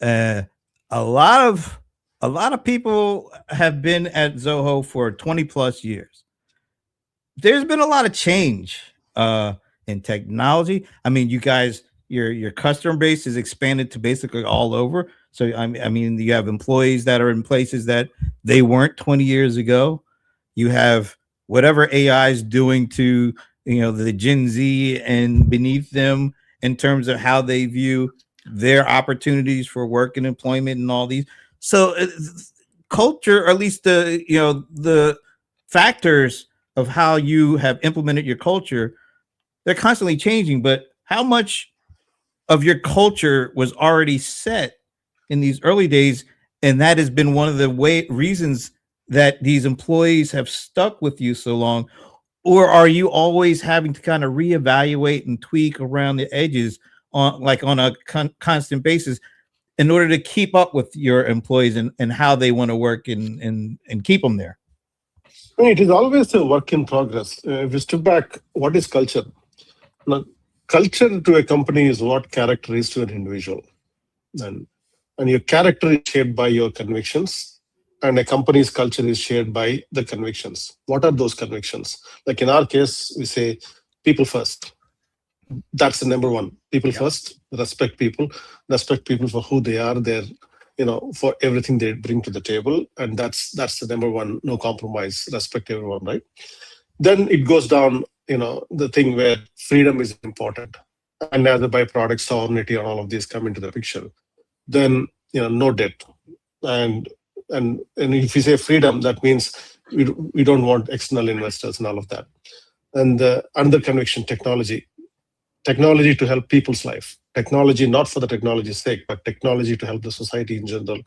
[SPEAKER 1] A lot of people have been at Zoho for 20 plus years. There's been a lot of change in technology. I mean, you guys, your customer base is expanded to basically all over. So I mean, you have employees that are in places that they weren't 20 years ago. You have whatever AI is doing to the Gen Z and beneath them in terms of how they view their opportunities for work and employment and all these. So culture, or at least the factors of how you have implemented your culture, they're constantly changing. But how much of your culture was already set in these early days, and that has been one of the reasons that these employees have stuck with you so long? Or are you always having to kind of reevaluate and tweak around the edges on a constant basis in order to keep up with your employees and how they want to work and keep them there?
[SPEAKER 5] It is always a work in progress. If you step back, what is culture? Now, culture to a company is what character is to an individual. And your character is shaped by your convictions, and a company's culture is shaped by the convictions. What are those convictions? Like in our case, we say people first. That's the number one. People first, respect people for who they are. They're, for everything they bring to the table. And that's the number one, no compromise, respect everyone, right? Then it goes down, the thing where freedom is important. And as a byproduct, sovereignty and all of these come into the picture. Then, no debt. And if you say freedom, that means we don't want external investors and all of that. And the under conviction, technology to help people's life. Technology, not for the technology's sake, but technology to help the society in general.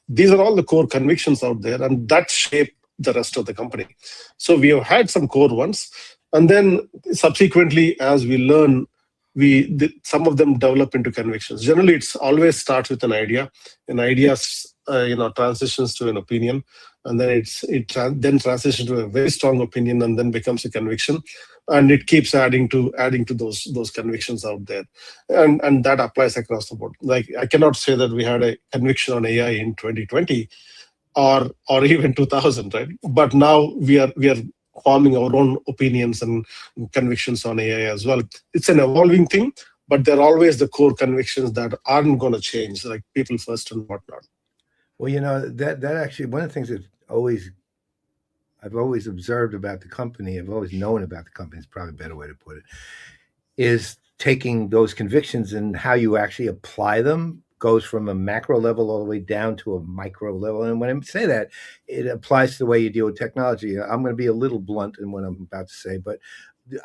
[SPEAKER 5] These are all the core convictions out there, and that shape the rest of the company. So we have had some core ones, and then subsequently, as we learn, some of them develop into convictions. Generally, it's always starts with an idea. An idea, transitions to an opinion, and then then transitions to a very strong opinion, and then becomes a conviction, and it keeps adding to those convictions out there, and that applies across the board. Like I cannot say that we had a conviction on AI in 2020 or even 2000, right? But now we are forming our own opinions and convictions on AI as well. It's an evolving thing, but there are always the core convictions that aren't going to change, like people first and whatnot.
[SPEAKER 2] Well, that actually, one of the things that I've always observed about the company, I've always known about the company, is probably a better way to put it, is taking those convictions and how you actually apply them goes from a macro level all the way down to a micro level. And when I say that, it applies to the way you deal with technology. I'm going to be a little blunt in what I'm about to say, but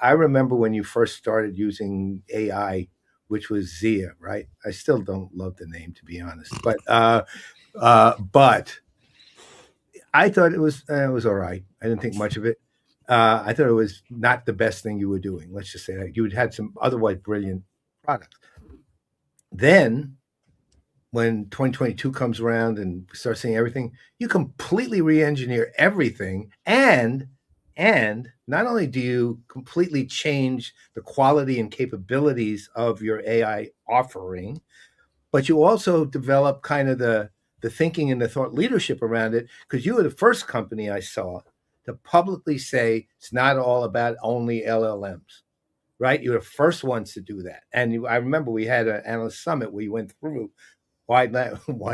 [SPEAKER 2] I remember when you first started using AI, which was Zia, right? I still don't love the name, to be honest, but I thought it was all right. I didn't think much of it. I thought it was not the best thing you were doing. Let's just say that. You had some otherwise brilliant products. Then, when 2022 comes around and we start seeing everything, you completely re-engineer everything, and not only do you completely change the quality and capabilities of your AI offering, but you also develop kind of the thinking and the thought leadership around it, because you were the first company I saw to publicly say it's not all about only LLMs, right? You're the first ones to do that. And I remember we had an analyst summit where you went through wide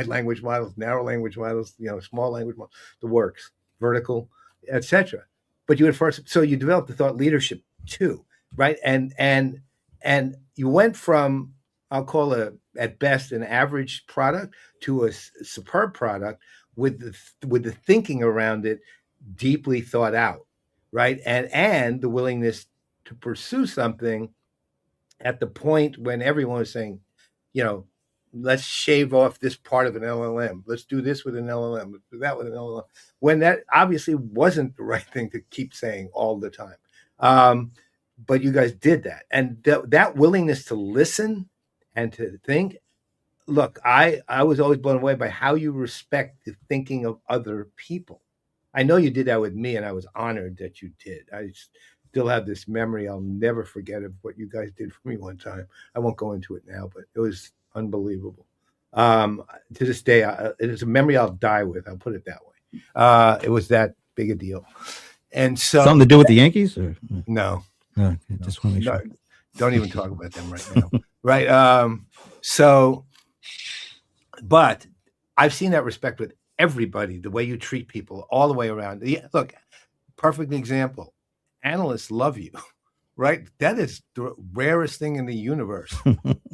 [SPEAKER 2] language models, narrow language models, small language models, the works, vertical, etc. But you were first, so you developed the thought leadership too, right? And you went from, I'll call it at best an average product to a superb product with the thinking around it deeply thought out, right? And the willingness to pursue something at the point when everyone was saying, let's shave off this part of an LLM. Let's do this with an LLM. Let's do that with an LLM. When that obviously wasn't the right thing to keep saying all the time. But you guys did that. And that willingness to listen and to think, look, I was always blown away by how you respect the thinking of other people. I know you did that with me, and I was honored that you did. I still have this memory I'll never forget of what you guys did for me one time. I won't go into it now, but it was unbelievable. To this day, it is a memory I'll die with. I'll put it that way. It was that big a deal. And so,
[SPEAKER 1] something to do with the Yankees, or
[SPEAKER 2] no,
[SPEAKER 1] no? Just want to make sure.
[SPEAKER 2] Don't even talk about them right now. Right. So, but I've seen that respect with everybody, the way you treat people all the way around. Yeah, look, perfect example. Analysts love you, right? That is the rarest thing in the universe,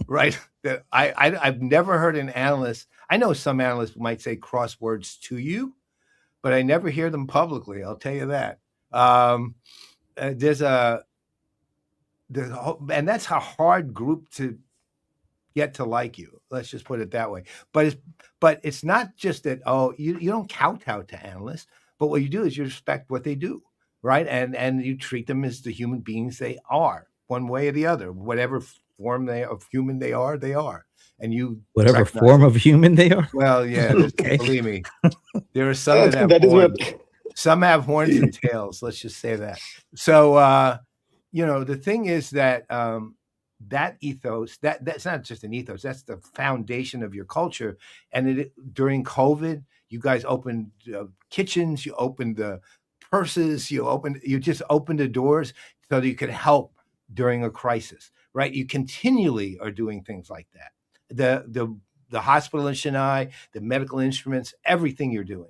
[SPEAKER 2] right? That I've never heard an analyst. I know some analysts might say crosswords to you, but I never hear them publicly. I'll tell you that. And that's a hard group to get to like you. Let's just put it that way. But it's not just that, you don't kowtow to analysts, but what you do is you respect what they do, right? And you treat them as the human beings they are, one way or the other. Whatever form of human they are. And you
[SPEAKER 1] Whatever form of human they are.
[SPEAKER 2] Well, yeah,
[SPEAKER 1] Okay.
[SPEAKER 2] Believe me, there are some that have horns. Some have horns and tails. Let's just say that. So, the thing is that that ethos, that's not just an ethos, that's the foundation of your culture. And during COVID, you guys opened kitchens, you opened the purses, you just opened the doors so that you could help during a crisis, right? You continually are doing things like that. The hospital in Chennai, the medical instruments, everything you're doing,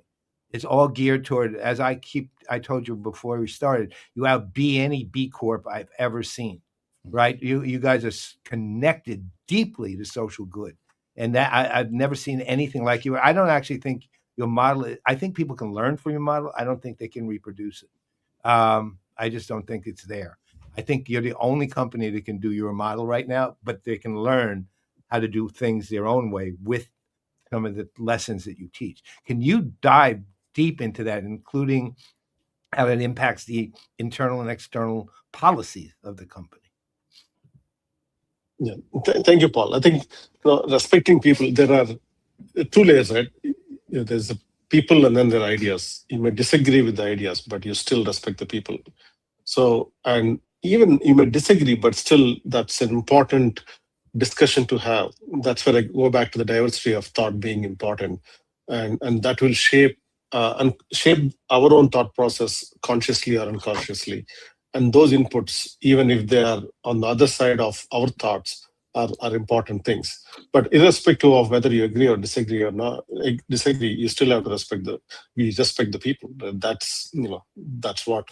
[SPEAKER 2] it's all geared toward, as I told you before we started, you outbe any B Corp I've ever seen, right? You guys are connected deeply to social good. And that I've never seen anything like you. I don't actually think your model, I think people can learn from your model. I don't think they can reproduce it. I just don't think it's there. I think you're the only company that can do your model right now, but they can learn how to do things their own way with some of the lessons that you teach. Can you dive deep into that, including how that impacts the internal and external policies of the company?
[SPEAKER 5] Yeah, thank you, Paul. I think respecting people, there are two layers, right? There's the people and then there are ideas. You may disagree with the ideas, but you still respect the people. So, and even you may disagree, but still that's an important discussion to have. That's where I go back to the diversity of thought being important, and that will shape our own thought process consciously or unconsciously. And those inputs, even if they are on the other side of our thoughts, are important things. But irrespective of whether you agree or disagree, you still have to respect the people. That's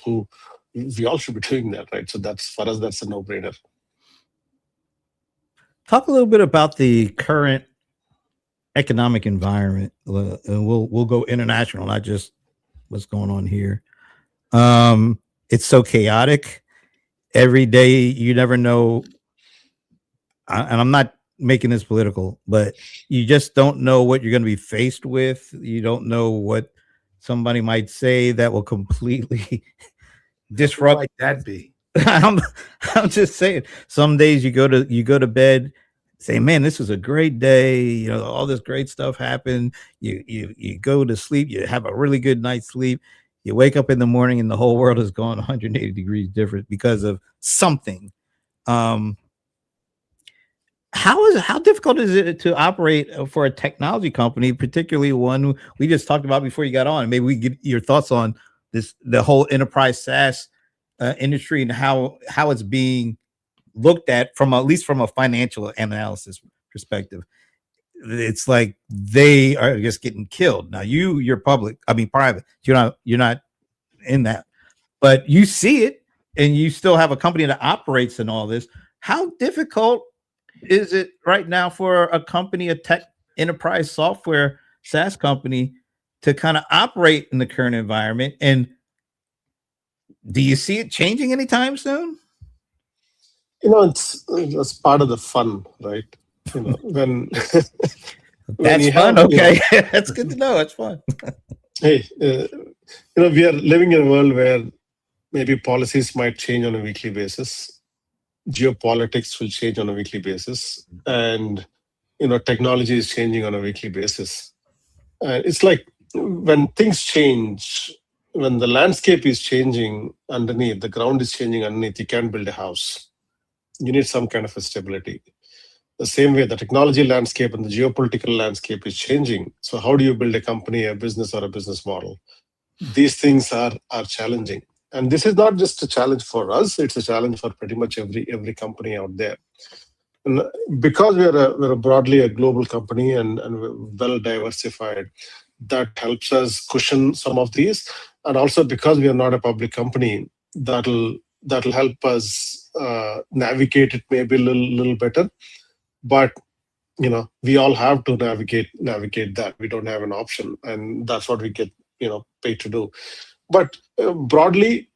[SPEAKER 5] who we all should be doing that, right? So that's, for us, that's a no-brainer.
[SPEAKER 1] Talk a little bit about the current economic environment, and we'll go international, not just what's going on here. It's so chaotic. Every day, you never know. And I'm not making this political, but you just don't know what you're going to be faced with. You don't know what somebody might say that will completely disrupt.
[SPEAKER 2] What might that be?
[SPEAKER 1] I'm just saying. Some days you go to bed, say, "Man, this was a great day. All this great stuff happened." You go to sleep. You have a really good night's sleep. You wake up in the morning and the whole world has gone 180 degrees different because of something. How difficult is it to operate for a technology company, particularly one we just talked about before you got on? Maybe we get your thoughts on the whole enterprise SaaS industry and how it's being looked at at least from a financial analysis perspective. It's like they are just getting killed. Now you're public, private. You're not in that, but you see it, and you still have a company that operates in all this. How difficult is it right now for a company, a tech enterprise software SaaS company, to kind of operate in the current environment? And do you see it changing anytime soon?
[SPEAKER 5] It's part of the fun, right? when
[SPEAKER 1] That's
[SPEAKER 5] you
[SPEAKER 1] fun.
[SPEAKER 5] have,
[SPEAKER 1] Okay, that's good to know. That's fun.
[SPEAKER 5] hey, we are living in a world where maybe policies might change on a weekly basis, geopolitics will change on a weekly basis, and technology is changing on a weekly basis. It's like when things change, when the landscape is changing underneath, the ground is changing underneath, you can't build a house. You need some kind of a stability. The same way the technology landscape and the geopolitical landscape is changing. So how do you build a company, a business, or a business model? These things are challenging. And this is not just a challenge for us, it's a challenge for pretty much every company out there. And because we're broadly a global company and we're well diversified, that helps us cushion some of these. And also because we are not a public company, that'll help us navigate it maybe a little better. But we all have to navigate that. We don't have an option, and that's what we get paid to do. But broadly,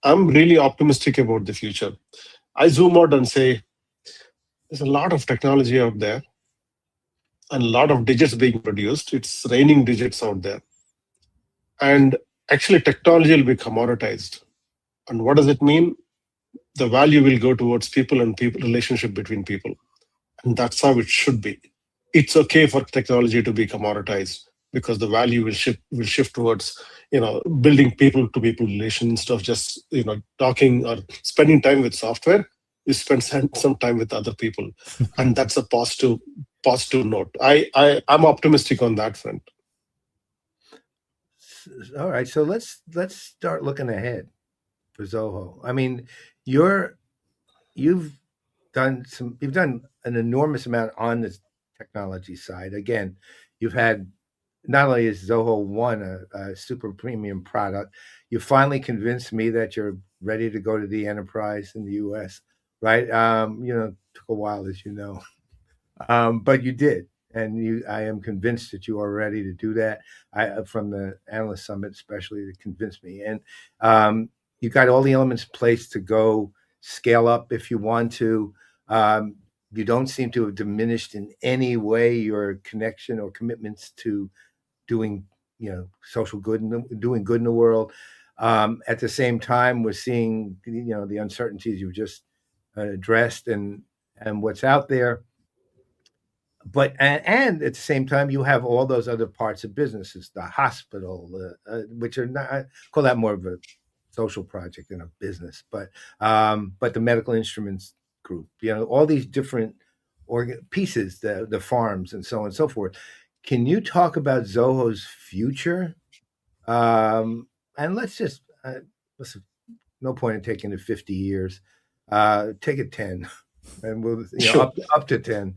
[SPEAKER 5] I'm really optimistic about the future. I zoom out and say there's a lot of technology out there and a lot of digits being produced. It's raining digits out there, and actually technology will be commoditized. And what does it mean? The value will go towards people and relationship between people. And that's how it should be. It's okay for technology to be commoditized because the value will shift towards building people to people relations instead of just talking or spending time with software. You spend some time with other people, and that's a positive note. I'm optimistic on that front.
[SPEAKER 2] All right, so let's start looking ahead for Zoho. I mean, you've done an enormous amount on the technology side. Again, you've had, not only is Zoho One a super premium product, you finally convinced me that you're ready to go to the enterprise in the US, right? Took a while, as you know, but you did. And I am convinced that you are ready to do that. From the analyst summit, especially, to convince me. And you got all the elements in place to go scale up if you want to. You don't seem to have diminished in any way your connection or commitments to doing, social good and doing good in the world. At the same time, we're seeing, the uncertainties you've just addressed and what's out there. But and at the same time, you have all those other parts of businesses, the hospital, which are not, I call that more of a social project than a business, but the medical instruments group, all these different pieces, the farms and so on and so forth. Can you talk about Zoho's future? And let's just listen. No point in taking it 50 years. Take it 10, and we'll
[SPEAKER 5] Sure.
[SPEAKER 2] up to 10.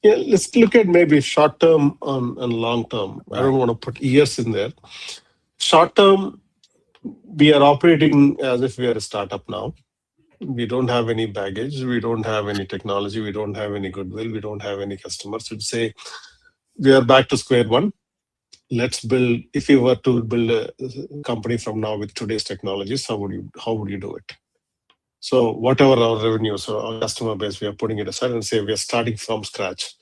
[SPEAKER 5] Yeah, let's look at maybe short term and long term.
[SPEAKER 2] Right.
[SPEAKER 5] I don't want to put years in there. Short term, we are operating as if we are a startup now. We don't have any baggage. We don't have any technology. We don't have any goodwill. We don't have any customers. We'd say we are back to square one. Let's build. If you were to build a company from now with today's technologies, how would you do it? So whatever our revenues or our customer base, we are putting it aside and say we are starting from scratch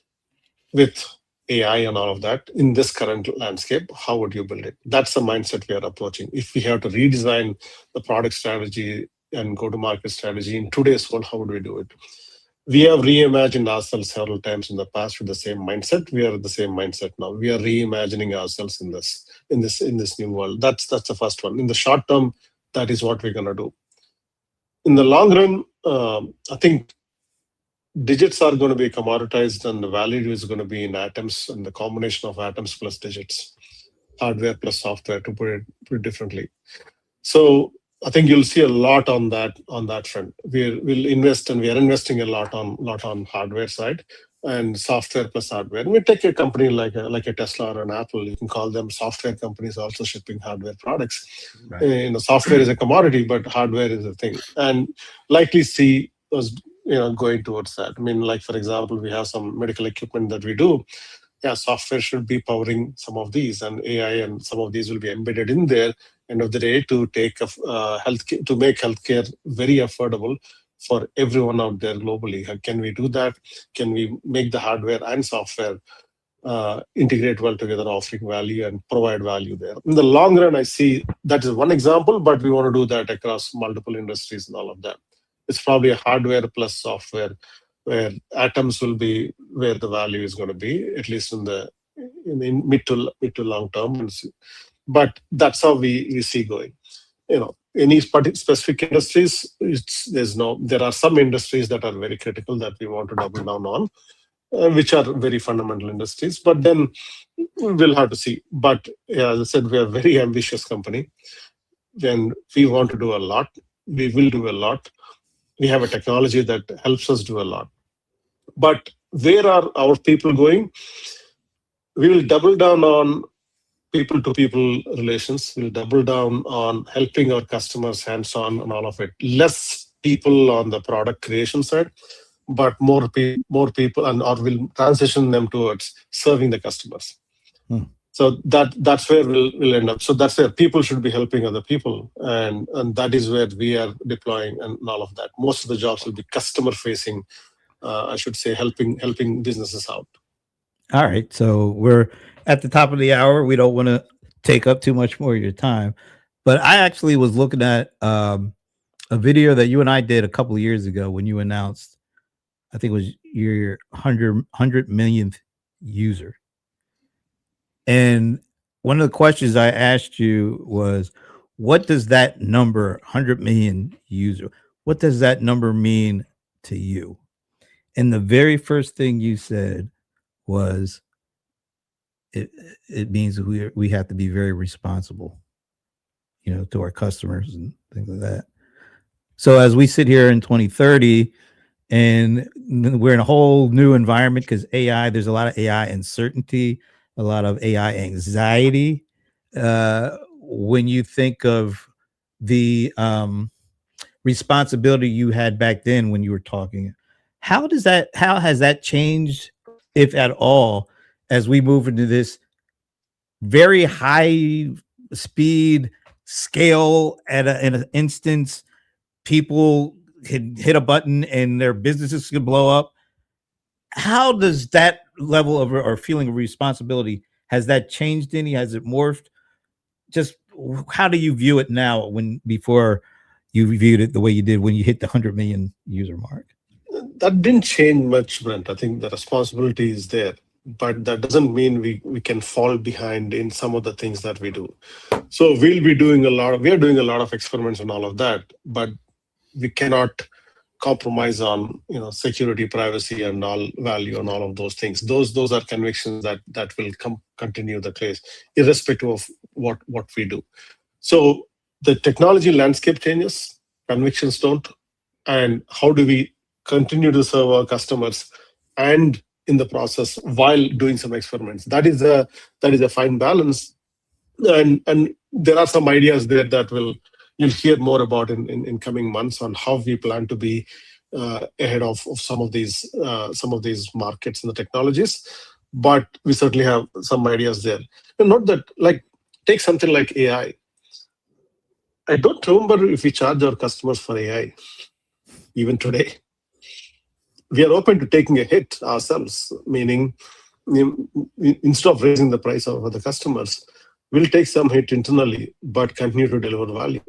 [SPEAKER 5] with AI and all of that in this current landscape. How would you build it? That's the mindset we are approaching. If we have to redesign the product strategy and go-to-market strategy in today's world, how would we do it? We have reimagined ourselves several times in the past with the same mindset. We are at the same mindset now. We are reimagining ourselves in this new world. That's the first one. In the short term, that is what we're going to do. In the long run, I think digits are going to be commoditized and the value is going to be in atoms and the combination of atoms plus digits, hardware plus software, to put it differently. So I think you'll see a lot on that front. We'll invest, and we are investing a lot on hardware side and software plus hardware. And we take a company like a Tesla or an Apple. You can call them software companies also shipping hardware products. Right. Software is a commodity, but hardware is a thing. And likely see us going towards that. I mean, like for example, we have some medical equipment that we do. Yeah, software should be powering some of these, and AI and some of these will be embedded in there. End of the day, to take healthcare, to make healthcare very affordable for everyone out there globally. Can we do that? Can we make the hardware and software integrate well together, offering value and provide value there? In the long run, I see that is one example, but we want to do that across multiple industries and all of that. It's probably a hardware plus software where atoms will be where the value is going to be, at least in the mid to long term. But that's how we see going. Any specific industries, there are some industries that are very critical that we want to double down on, which are very fundamental industries. But then we'll have to see. But as I said, we are a very ambitious company. When we want to do a lot, we will do a lot. We have a technology that helps us do a lot. But where are our people going? We will double down on people-to-people relations. We'll double down on helping our customers hands-on and all of it. Less people on the product creation side, but more people, or we'll transition them towards serving the customers. So that's where we'll end up. So that's where people should be helping other people, and that is where we are deploying and all of that. Most of the jobs will be customer-facing. I should say, helping businesses out.
[SPEAKER 1] All right, so we're at the top of the hour. We don't want to take up too much more of your time, but I actually was looking at a video that you and I did a couple of years ago when you announced, I think it was your 100 millionth user. And one of the questions I asked you was, what does that number, 100 million user, what does that number mean to you? And the very first thing you said was, it means we have to be very responsible, to our customers and things like that. So as we sit here in 2030 and we're in a whole new environment because AI, there's a lot of AI uncertainty, a lot of AI anxiety. When you think of the responsibility you had back then when you were talking, how has that changed, if at all, as we move into this very high speed scale in an instance? People can hit a button and their businesses can blow up. How does that level of or feeling of responsibility, has that changed any? Has it morphed? Just how do you view it now before you viewed it the way you did when you hit the 100 million user mark?
[SPEAKER 5] That didn't change much, Brent. I think the responsibility is there, but that doesn't mean we can fall behind in some of the things that we do. So we are doing a lot of experiments and all of that, but we cannot compromise on security, privacy, and all value and all of those things. Those are convictions that will continue the case, irrespective of what we do. So the technology landscape changes, convictions don't, and how do we continue to serve our customers and in the process while doing some experiments? That is a fine balance, and there are some ideas there that you'll hear more about in coming months on how we plan to be ahead of some of these markets and the technologies. But we certainly have some ideas there. And not that, take something like AI. I don't remember if we charge our customers for AI, even today. We are open to taking a hit ourselves, meaning instead of raising the price of the customers, we'll take some hit internally, but continue to deliver value.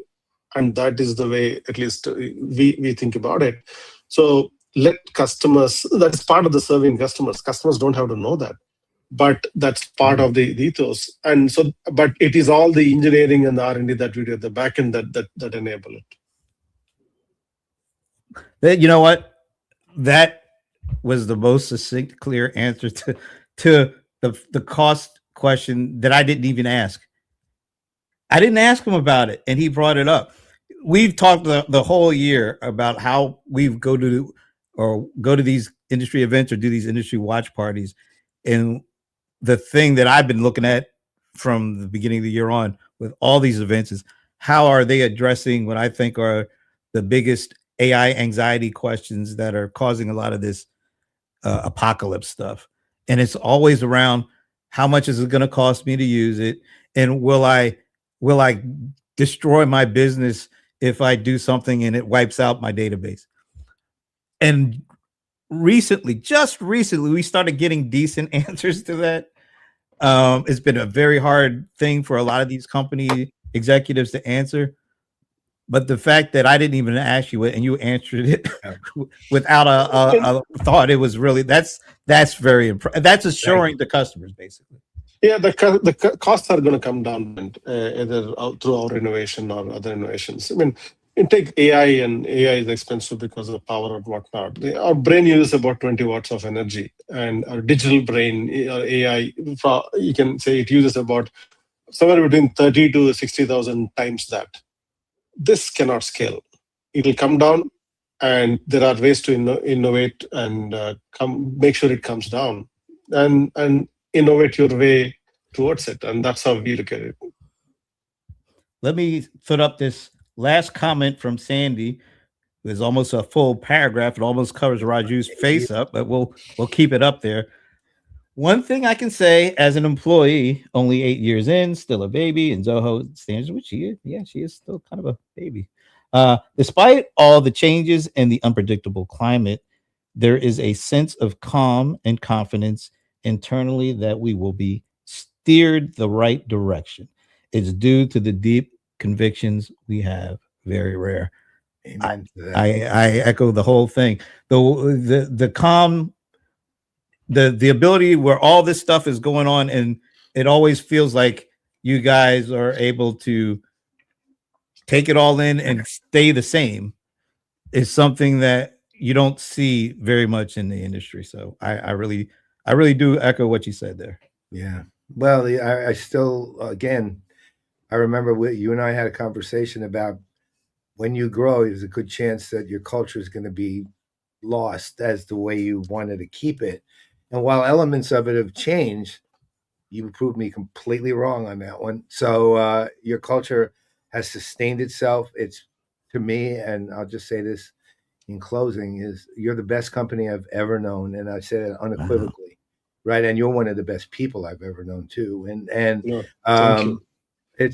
[SPEAKER 5] And that is the way, at least we think about it. So let customers, that's part of the serving customers. Customers don't have to know that, but that's part of the ethos. And so, but it is all the engineering and the R&D that we do at the back end that enable it.
[SPEAKER 1] You know what? That was the most succinct, clear answer to the cost question that I didn't even ask. I didn't ask him about it, and he brought it up. We've talked the whole year about how we go to these industry events or do these industry watch parties. And the thing that I've been looking at from the beginning of the year on with all these events is, how are they addressing what I think are the biggest AI anxiety questions that are causing a lot of this apocalypse stuff? And it's always around, how much is it going to cost me to use it? And will I destroy my business if I do something and it wipes out my database? And recently, just recently, we started getting decent answers to that. It's been a very hard thing for a lot of these company executives to answer. But the fact that I didn't even ask you it and you answered it without a thought, it was really that's very impressive. That's assuring the customers basically.
[SPEAKER 5] Yeah, the costs are going to come down either through our innovation or other innovations. I mean, you take AI, and AI is expensive because of power and whatnot. Our brain uses about 20 watts of energy, and our digital brain, or AI, you can say it uses about somewhere between 30 to 60,000 times that. This cannot scale. It will come down, and there are ways to innovate and make sure it comes down, and innovate your way towards it. And that's how we look at it.
[SPEAKER 1] Let me put up this last comment from Sandy. There's almost a full paragraph. It almost covers Raju's face up, but we'll keep it up there. One thing I can say as an employee, only 8 years in, still a baby, and Zoho stands, which she is. Yeah, she is still kind of a baby. Despite all the changes and the unpredictable climate, there is a sense of calm and confidence internally that we will be steered the right direction. It's due to the deep convictions we have. Very rare.
[SPEAKER 2] Amen to that.
[SPEAKER 1] I echo the whole thing. The calm, the ability where all this stuff is going on, and it always feels like you guys are able to take it all in and stay the same, is something that you don't see very much in the industry. So I really do echo what you said there.
[SPEAKER 2] Yeah. Well, I still, again, I remember you and I had a conversation about when you grow, there's a good chance that your culture is going to be lost as the way you wanted to keep it. And while elements of it have changed, you proved me completely wrong on that one. So your culture has sustained itself. It's, to me, and I'll just say this in closing, is you're the best company I've ever known. And I say that unequivocally, right? And you're one of the best people I've ever known too. And
[SPEAKER 5] Thank you.
[SPEAKER 2] I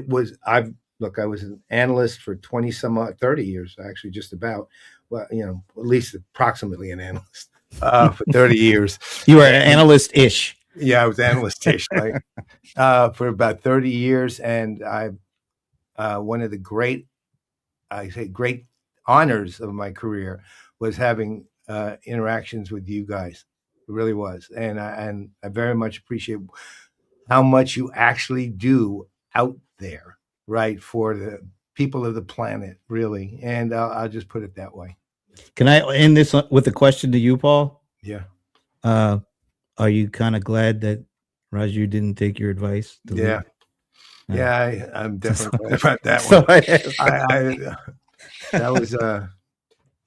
[SPEAKER 2] was an analyst for 30 years, actually, just about, well, at least approximately an analyst for 30 years.
[SPEAKER 1] You were an analyst-ish.
[SPEAKER 2] Yeah, I was analyst-ish, right? For about 30 years. And one of the great honors of my career was having interactions with you guys. It really was. And I very much appreciate how much you actually do out there, right, for the people of the planet, really. And I'll just put it that way.
[SPEAKER 1] Can I end this with a question to you, Paul?
[SPEAKER 2] Yeah.
[SPEAKER 1] Are you kind of glad that Raju didn't take your advice?
[SPEAKER 2] Yeah. Yeah, I'm definitely glad about that one. That was,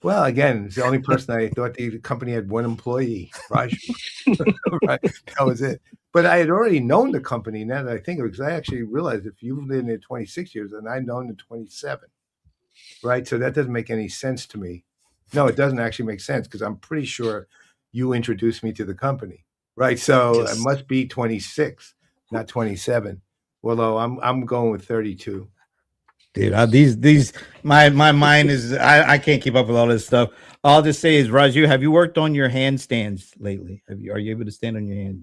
[SPEAKER 2] well, again, it's the only person I thought the company had one employee, Raju. Right. That was it. But I had already known the company, now that I think of it, because I actually realized if you've been there 26 years and I've known it 27, right? So that doesn't make any sense to me. No, it doesn't actually make sense, because I'm pretty sure you introduced me to the company, right? So
[SPEAKER 5] Yes.
[SPEAKER 2] It must be 26, not 27. Although I'm going with 32.
[SPEAKER 1] Dude, my mind is I can't keep up with all this stuff. All I'll just say is, Raju, have you worked on your handstands lately? Are you able to stand on your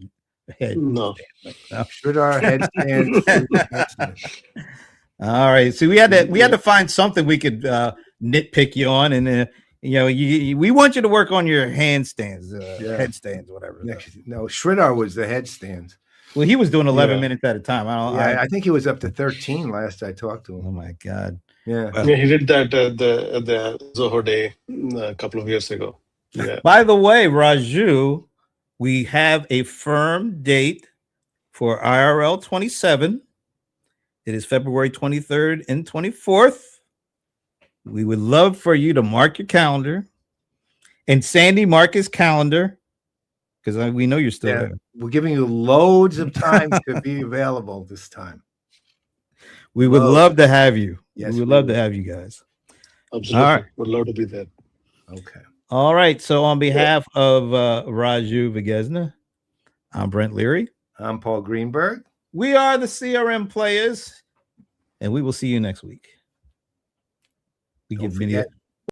[SPEAKER 1] head?
[SPEAKER 5] No.
[SPEAKER 2] Should our headstand?
[SPEAKER 1] All right. So we had to find something we could nitpick you on, and we want you to work on your handstands, headstands, whatever.
[SPEAKER 2] No, Sridhar was the headstands.
[SPEAKER 1] Well, he was doing 11 minutes at a time.
[SPEAKER 2] I think he was up to 13 last I talked to him.
[SPEAKER 1] Oh my God.
[SPEAKER 2] Yeah.
[SPEAKER 5] Yeah, he did that at the Zoho day a couple of years ago. Yeah.
[SPEAKER 1] By the way, Raju, we have a firm date for IRL 27. It is February 23rd and 24th. We would love for you to mark your calendar. And Sandy, mark his calendar, because we know you're still there.
[SPEAKER 2] We're giving you loads of time to be available this time.
[SPEAKER 1] We would love to have you.
[SPEAKER 2] Yes,
[SPEAKER 1] we would love to have you guys.
[SPEAKER 5] Absolutely.
[SPEAKER 1] All right.
[SPEAKER 5] Would love to be there.
[SPEAKER 2] Okay.
[SPEAKER 1] All right. So on behalf of Raju Vegesna, I'm Brent Leary.
[SPEAKER 2] I'm Paul Greenberg.
[SPEAKER 1] We are the CRM Players, and we will see you next week.
[SPEAKER 2] Don't forget,